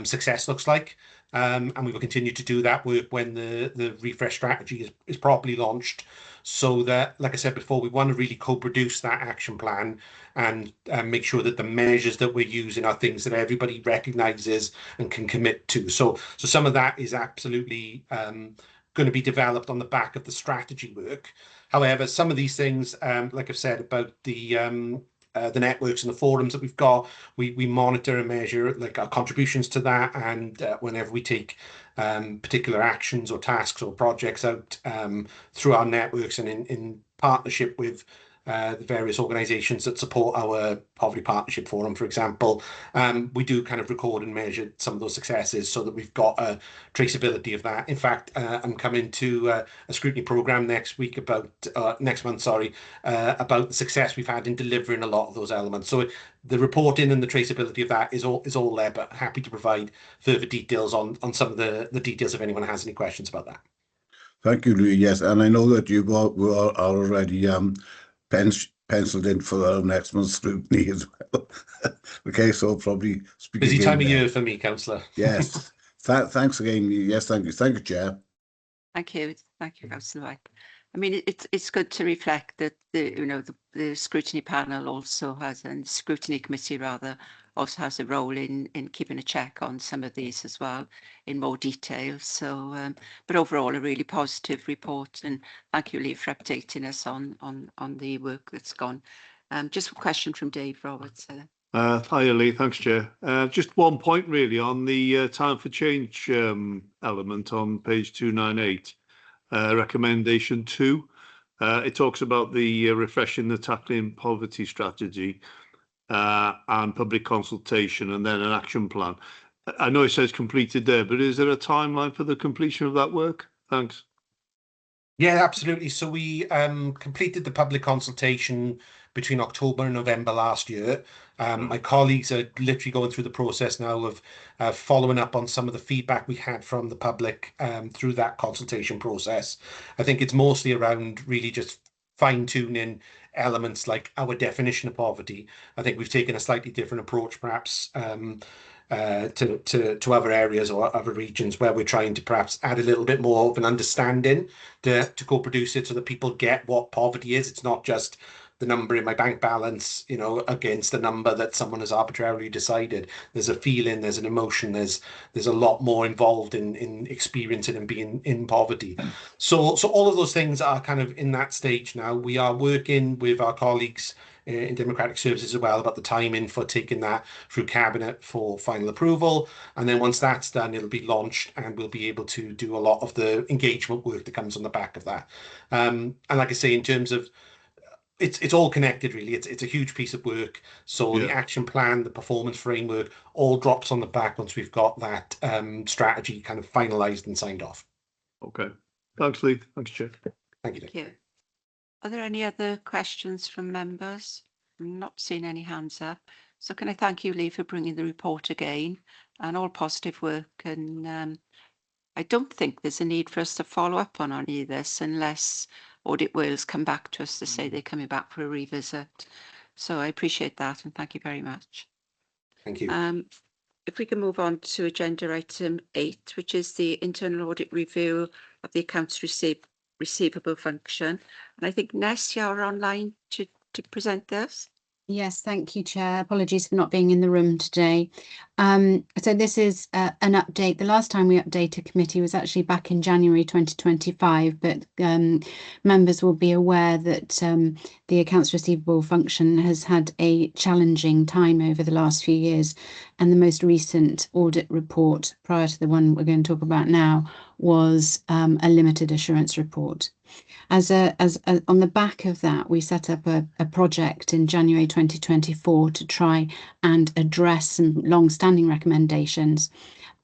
success looks like. And we will continue to do that work when the refresh strategy is properly launched. So that, like I said before, we want to really co-produce that action plan and make sure that the measures that we're using are things that everybody recognises and can commit to. So some of that is absolutely going to be developed on the back of the strategy work. However, some of these things, like I've said about the networks and the forums that we've got, we monitor and measure like our contributions to that, and whenever we take particular actions or tasks or projects out through our networks and in partnership with the various organisations that support our Poverty Partnership Forum, for example, we do kind of record and measure some of those successes so that we've got a traceability of that. In fact, I'm coming to a scrutiny programme next week about next month, sorry, about the success we've had in delivering a lot of those elements. So the reporting and the traceability of that is all there, but happy to provide further details on some of the details if anyone has any questions about that. Thank you, Louis. Yes, and I know that you are already penciled in for next month's scrutiny as well. Okay, so probably speak busy again time then. of year for me, Councillor. Yes. Thanks again. Yes, thank you. Thank you, Chair. Thank you, Councillor White. I mean, it's good to reflect that the scrutiny panel also has, and scrutiny committee rather, also has a role in keeping a check on some of these as well in more detail. So, but overall, a really positive report, and thank you, Lee, for updating us on the work that's gone. Just a question from Dave Roberts. Hi, Lee. Thanks, Chair. Just one point really on the time for change element on page 298, recommendation 2. It talks about the refreshing the tackling poverty strategy and public consultation and then an action plan. I know it says completed there, but is there a timeline for the completion of that work? Thanks. Yeah, absolutely. So we completed the public consultation between October and November last year. My colleagues are literally going through the process now of following up on some of the feedback we had from the public through that consultation process. I think it's mostly around really just fine-tuning elements like our definition of poverty. I think we've taken a slightly different approach, perhaps, to other areas or other regions where we're trying to perhaps add a little bit more of an understanding to co-produce it so that people get what poverty is. It's not just the number in my bank balance, against the number that someone has arbitrarily decided. There's a feeling, there's an emotion, there's a lot more involved in experiencing and being in poverty. So all of those things are kind of in that stage now. We are working with our colleagues in Democratic Services as well about the timing for taking that through Cabinet for final approval. And then once that's done, it'll be launched and we'll be able to do a lot of the engagement work that comes on the back of that. And like I say, in terms of it's all connected really. It's a huge piece of work. So the action plan, the performance framework, all drops on the back once we've got that strategy kind of finalised and signed off. Okay. Thanks, Lee. Thanks, Chair. Thank you. Thank you. Are there any other questions from members? I'm not seeing any hands up. So can I thank you, Lee, for bringing the report again, and all positive work. And I don't think there's a need for us to follow up on any of this unless Audit Wales come back to us to say they're coming back for a revisit. So I appreciate that and thank you very much. Thank you. If we can move on to agenda item 8, which is the internal audit review of the accounts receivable function. And I think Ness, you're online to present this. Yes, thank you, Chair. Apologies for not being in the room today. So this is an update. The last time we updated committee was actually back in January 2025, but members will be aware that the accounts receivable function has had a challenging time over the last few years. And the most recent audit report, prior to the one we're going to talk about now, was a limited assurance report. As on the back of that, we set up a project in January 2024 to try and address some long-standing recommendations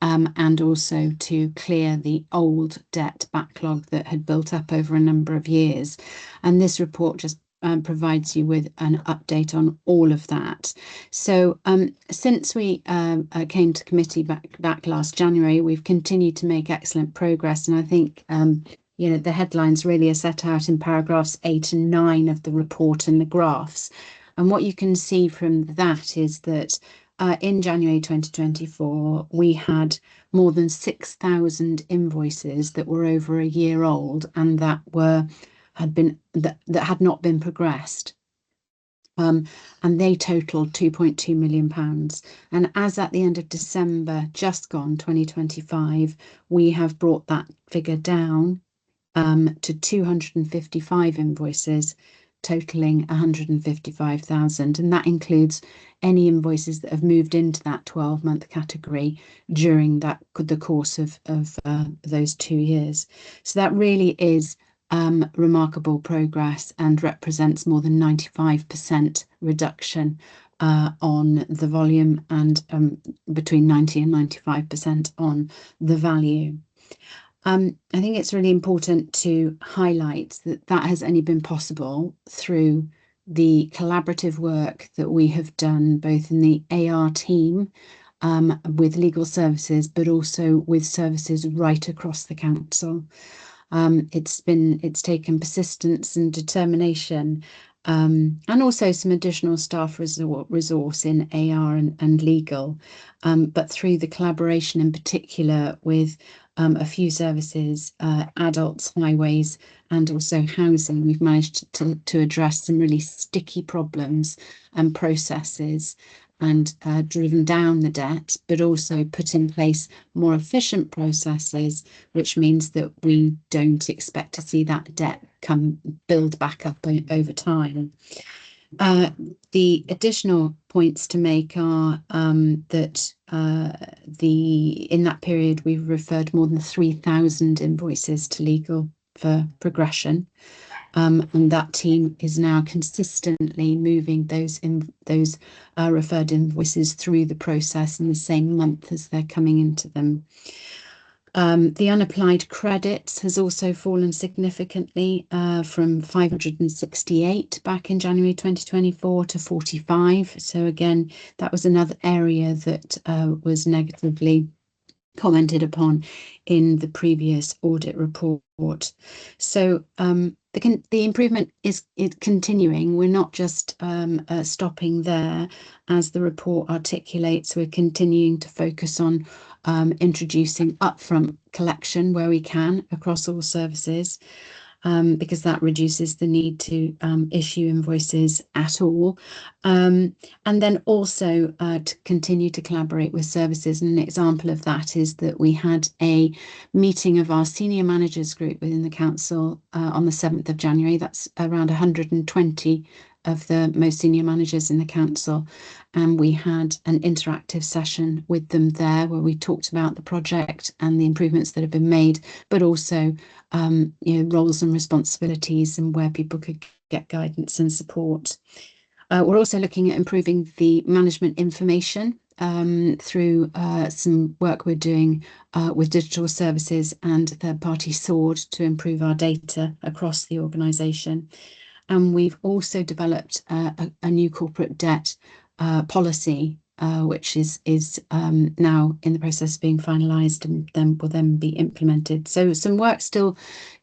and also to clear the old debt backlog that had built up over a number of years. And this report just provides you with an update on all of that. So since we came to committee back last January, we've continued to make excellent progress, and I think you know, the headlines really are set out in paragraphs 8 and 9 of the report and the graphs. And what you can see from that is that in January 2024, we had more than 6,000 invoices that were over a year old and that had not been progressed. And they totaled £2.2 million. And as at the end of December, just gone 2025, we have brought that figure down to 255 invoices, totaling 155,000, and that includes any invoices that have moved into that 12-month category during the course of those 2 years. So that really is remarkable progress and represents more than 95% reduction on the volume and between 90 and 95% on the value. I think it's really important to highlight that has only been possible through the collaborative work that we have done both in the AR team with legal services, but also with services right across the council. It's taken persistence and determination, and also some additional staff resource in AR and legal, but through the collaboration in particular with a few services, adults, highways, and also housing, we've managed to address some really sticky problems and processes and driven down the debt, but also put in place more efficient processes, which means that we don't expect to see that debt build back up over time. The additional points to make are that in that period we've referred more than 3,000 invoices to legal for progression, and that team is now consistently moving those referred invoices through the process in the same month as they're coming into them. The unapplied credits has also fallen significantly from 568 back in January 2024 to 45. So again, that was another area that was negatively commented upon in the previous audit report. So the improvement is continuing. We're not just stopping there. As the report articulates, we're continuing to focus on introducing upfront collection where we can across all services, because that reduces the need to issue invoices at all. And then also to continue to collaborate with services. And an example of that is that we had a meeting of our senior managers group within the council on the 7th of January. That's around 120 of the most senior managers in the council, and we had an interactive session with them there where we talked about the project and the improvements that have been made, but also roles and responsibilities and where people could get guidance and support. We're also looking at improving the management information through some work we're doing with digital services and third-party SWORD to improve our data across the organisation. And we've also developed a new corporate debt policy, which is now in the process of being finalised and then will then be implemented. So some work still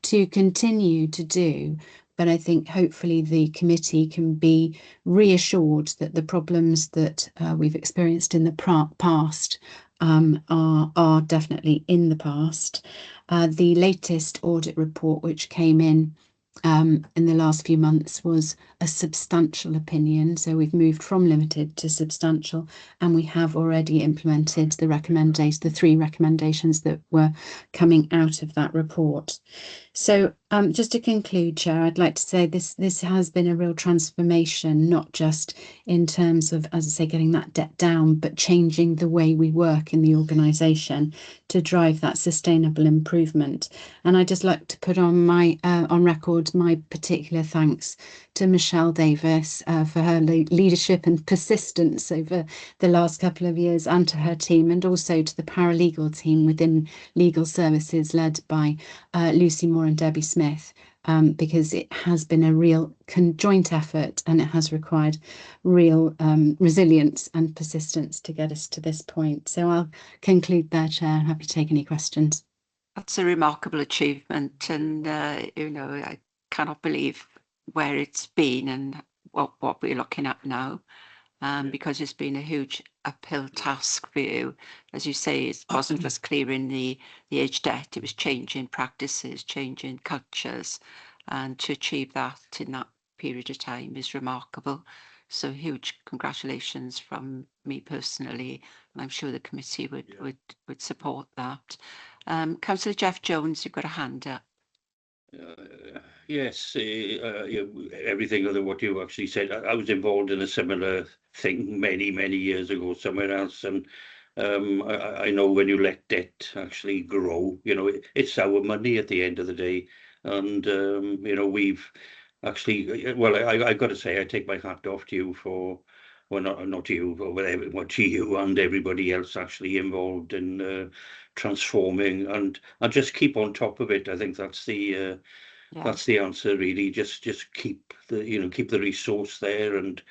to continue to do, but I think hopefully the committee can be reassured that the problems that we've experienced in the past are definitely in the past. The latest audit report, which came in the last few months, was a substantial opinion. So we've moved from limited to substantial, and we have already implemented the 3 recommendations that were coming out of that report. So just to conclude, Chair, I'd like to say this has been a real transformation, not just in terms of, as I say, getting that debt down, but changing the way we work in the organisation to drive that sustainable improvement. And I'd just like to put on record my particular thanks to Michelle Davis for her leadership and persistence over the last couple of years, and to her team, and also to the paralegal team within legal services led by Lucy Moore and Debbie Smith, because it has been a real conjoint effort and it has required real resilience and persistence to get us to this point. So I'll conclude there, Chair. I'm happy to take any questions. That's a remarkable achievement, and I cannot believe where it's been and what we're looking at now, because it's been a huge uphill task for you. As you say, it wasn't just clearing the age debt, it was changing practices, changing cultures, and to achieve that in that period of time is remarkable. So huge congratulations from me personally, and I'm sure the committee would support that. Councillor Jeff Jones, you've got a hand up. Yes, everything other what you actually said. I was involved in a similar thing many years ago somewhere else, and I know when you let debt actually grow, it's our money at the end of the day, and we've actually, well, I got to say, I take my hat off to you for, well, not to you, but whatever, to you and everybody else actually involved in transforming, and just keep on top of it. I think that's the that's the answer, really. Just keep the resource there, and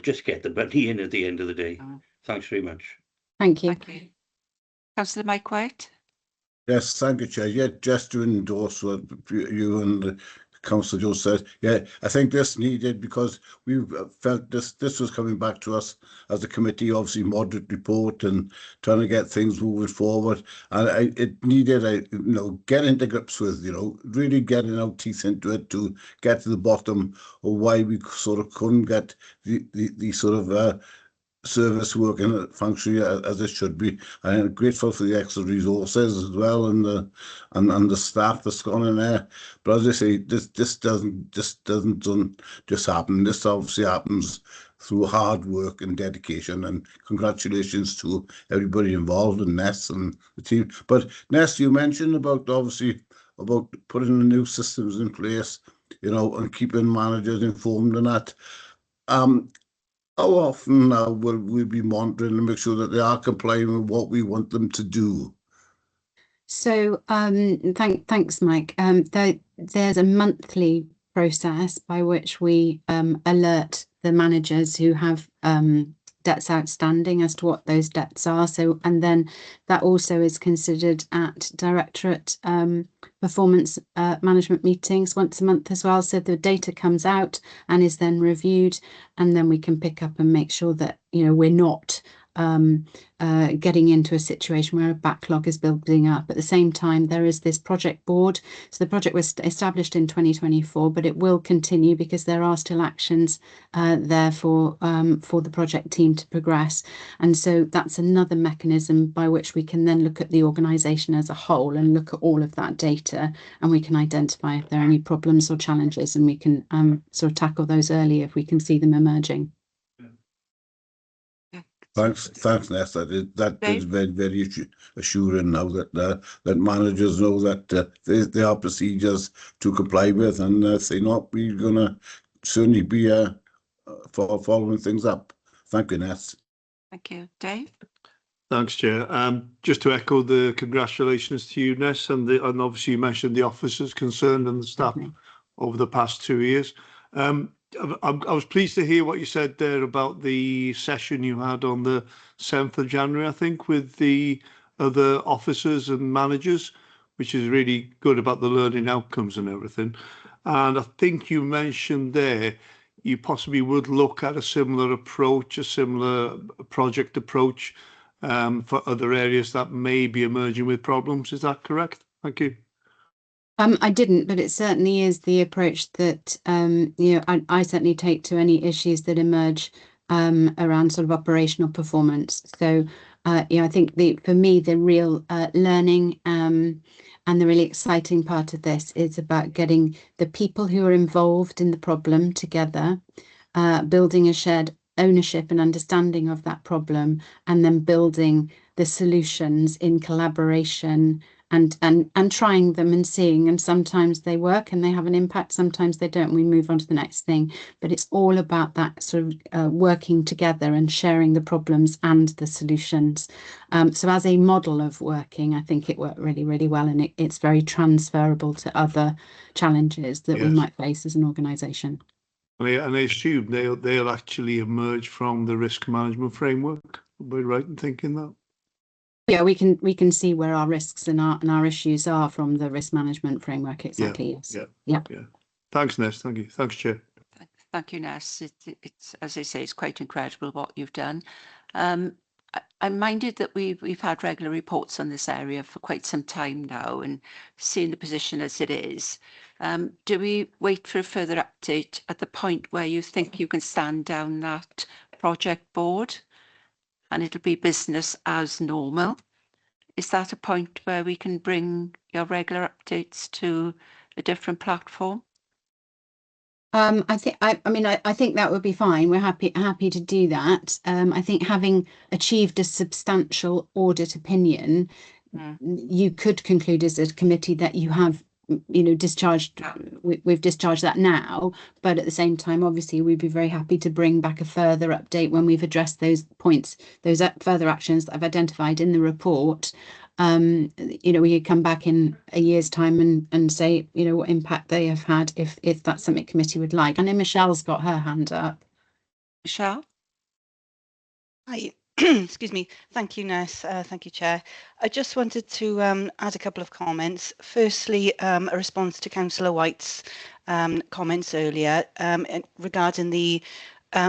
just get the money in at the end of the day. Thanks very much. Thank you. Thank you. Councillor Mike White. Yes, thank you, Chair. Yeah, just to endorse what you and Councillor Joe said. Yeah, I think this needed, because we felt this was coming back to us as a committee, obviously moderate report and trying to get things moving forward. And it needed getting to grips with, really getting our teeth into it to get to the bottom of why we sort of couldn't get the sort of service working and functioning as it should be. I'm grateful for the extra resources as well, and the staff that's gone in there. But as I say, this doesn't just happen. This obviously happens through hard work and dedication. And congratulations to everybody involved, and Ness and the team. But Ness, you mentioned about putting the new systems in place, and keeping managers informed and that. How often will we be monitoring and make sure that they are complying with what we want them to do? So thanks, Mike. There's a monthly process by which we alert the managers who have debts outstanding as to what those debts are. So, and then that also is considered at directorate performance management meetings once a month as well. So the data comes out and is then reviewed, and then we can pick up and make sure that we're not getting into a situation where a backlog is building up. At the same time, there is this project board. So the project was established in 2024, but it will continue because there are still actions there for the project team to progress. And so that's another mechanism by which we can then look at the organisation as a whole and look at all of that data, and we can identify if there are any problems or challenges, and we can sort of tackle those early if we can see them emerging. Thanks, Ness. That is very assuring now that managers know that there are procedures to comply with, and if they're not, we're going to certainly be following things up. Thank you, Ness. Thank you, Dave. Thanks, Chair. Just to echo the congratulations to you, Ness, and obviously you mentioned the officers concerned and the staff over the past 2 years. I was pleased to hear what you said there about the session you had on the 7th of January, I think, with the other officers and managers, which is really good about the learning outcomes and everything. And I think you mentioned there you possibly would look at a similar approach, a similar project approach for other areas that may be emerging with problems. Is that correct? Thank you. I didn't, but it certainly is the approach that I certainly take to any issues that emerge around sort of operational performance. So I think for me the real learning and the really exciting part of this is about getting the people who are involved in the problem together, building a shared ownership and understanding of that problem, and then building the solutions in collaboration and trying them and seeing, and sometimes they work and they have an impact, sometimes they don't, and we move on to the next thing. But it's all about that sort of working together and sharing the problems and the solutions. So as a model of working, I think it worked really, really well, and it's very transferable to other challenges that we might face as an organisation. And I assume they'll actually emerge from the risk management framework. Am I right in thinking that? Yeah, we can see where our risks and our issues are from the risk management framework. Exactly. Yes. Yeah. Thanks, Ness. Thank you. Thanks, Chair. Thank you, Ness. It's, as I say, it's quite incredible what you've done. I'm minded that we've had regular reports on this area for quite some time now, and seeing the position as it is, do we wait for a further update at the point where you think you can stand down that project board and it'll be business as normal? Is that a point where we can bring your regular updates to a different platform? I think I think that would be fine. We're happy to do that. I think having achieved a substantial audit opinion, you could conclude as a committee that you have, discharged. We've discharged that now, but at the same time, obviously, we'd be very happy to bring back a further update when we've addressed those points, those further actions that I've identified in the report. We could come back in a year's time and say, what impact they have had, if that's something committee would like. I know Michelle's got her hand up. Michelle? Hi. Excuse me. Thank you, Ness. Thank you, Chair. I just wanted to add a couple of comments. Firstly, a response to Councillor White's comments earlier regarding the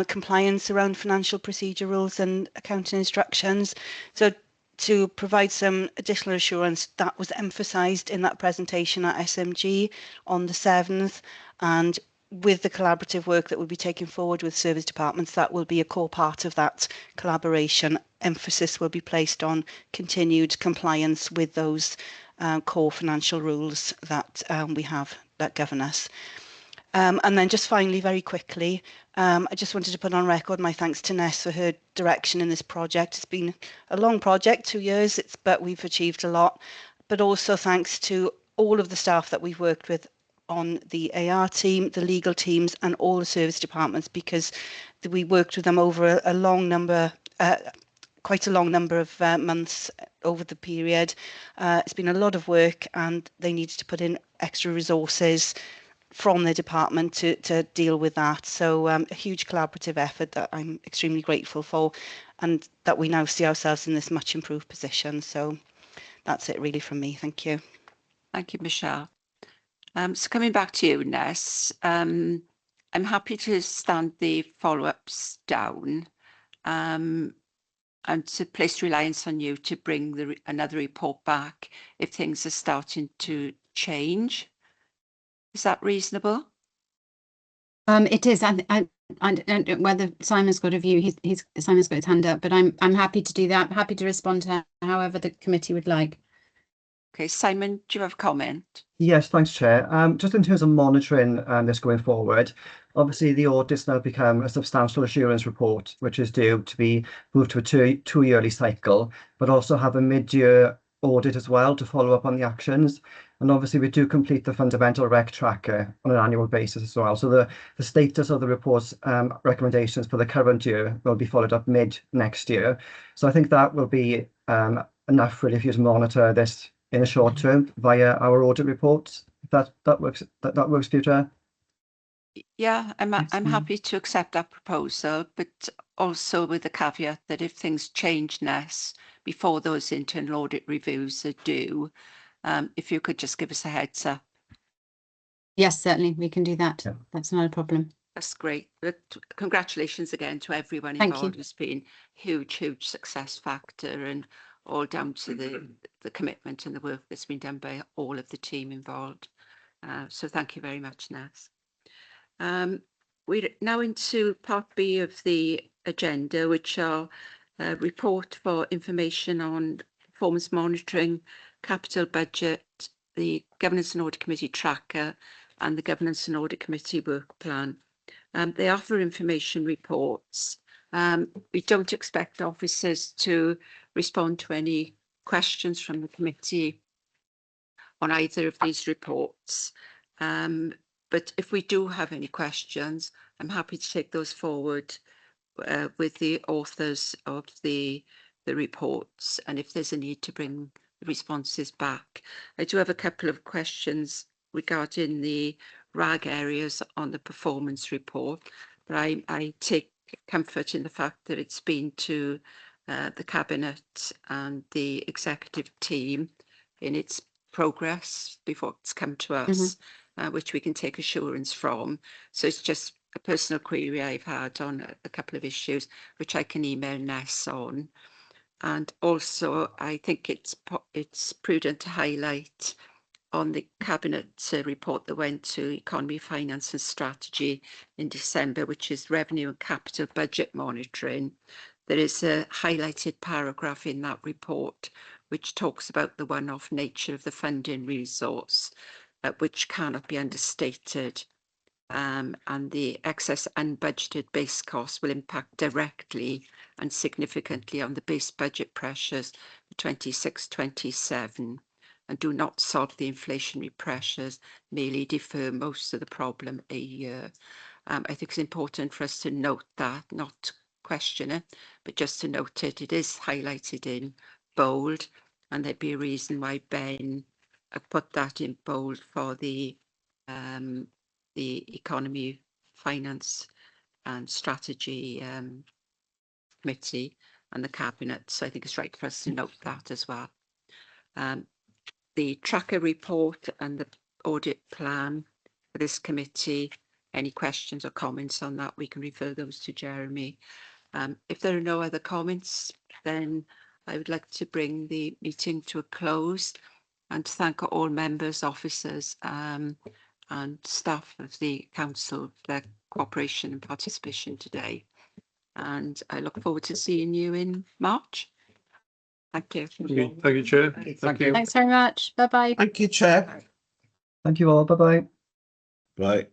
compliance around financial procedure rules and accounting instructions. So to provide some additional assurance, that was emphasised in that presentation at SMG on the 7th, and with the collaborative work that we'll be taking forward with service departments, that will be a core part of that collaboration. Emphasis will be placed on continued compliance with those core financial rules that we have that govern us. And then just finally, very quickly, I just wanted to put on record my thanks to Ness for her direction in this project. It's been a long project, 2 years, but we've achieved a lot. But also thanks to all of the staff that we've worked with on the AR team, the legal teams, and all the service departments, because we worked with them over a long number, quite a long number of months over the period. It's been a lot of work, and they needed to put in extra resources from their department to deal with that. So a huge collaborative effort that I'm extremely grateful for, and that we now see ourselves in this much improved position. So that's it really from me. Thank you. Thank you, Michelle. So coming back to you, Ness, I'm happy to stand the follow-ups down and to place reliance on you to bring another report back if things are starting to change. Is that reasonable? It is. I don't know whether Simon's got a view. Simon's got his hand up, but I'm happy to do that. I'm happy to respond to however the committee would like. Okay, Simon, do you have a comment? Yes, thanks, Chair. Just in terms of monitoring this going forward, obviously the audit's now become a substantial assurance report, which is due to be moved to a two-yearly cycle, but also have a mid-year audit as well to follow up on the actions. And obviously we do complete the fundamental rec tracker on an annual basis as well. So the status of the report's recommendations for the current year will be followed up mid next year. So I think that will be enough really if you just monitor this in the short term via our audit reports. That works. That works for you, Chair? Yeah, I'm happy to accept that proposal, but also with the caveat that if things change, Ness, before those internal audit reviews are due, if you could just give us a heads up. Yes, certainly we can do that. Yeah. That's not a problem. That's great. But congratulations again to everyone Thank involved. you. It's been huge success factor, and all down to the commitment and the work that's been done by all of the team involved. So thank you very much, Ness. We're now into part B of the agenda, which are report for information on performance monitoring, capital budget, the Governance and Audit Committee tracker, and the Governance and Audit Committee work plan. They offer information reports. We don't expect officers to respond to any questions from the committee on either of these reports. But if we do have any questions, I'm happy to take those forward with the authors of the reports, and if there's a need to bring the responses back. I do have a couple of questions regarding the RAG areas on the performance report, but I take comfort in the fact that it's been to the Cabinet and the executive team in its progress before it's come to us, which we can take assurance from. So it's just a personal query I've had on a couple of issues, which I can email Ness on. And also, I think it's prudent to highlight on the Cabinet report that went to Economy, Finance and Strategy in December, which is Revenue and Capital Budget Monitoring. There is a highlighted paragraph in that report which talks about the one-off nature of the funding resource, which cannot be understated. And the excess unbudgeted base costs will impact directly and significantly on the base budget pressures for 26-27, and do not solve the inflationary pressures, merely defer most of the problem a year. I think it's important for us to note that, not question it, but just to note it. It is highlighted in bold, and there'd be a reason why Ben put that in bold for the Economy, Finance and Strategy Committee and the Cabinet. So I think it's right for us to note that as well. The tracker report and the audit plan for this committee, any questions or comments on that, we can refer those to Jeremy. If there are no other comments, then I would like to bring the meeting to a close and to thank all members, officers and staff of the council for their cooperation and participation today. And I look forward to seeing you in March. Thank you. Thank you, Chair. Thank you. Thanks very much. Bye-bye. Thank you, Chair. Thank you all. Bye-bye. Bye.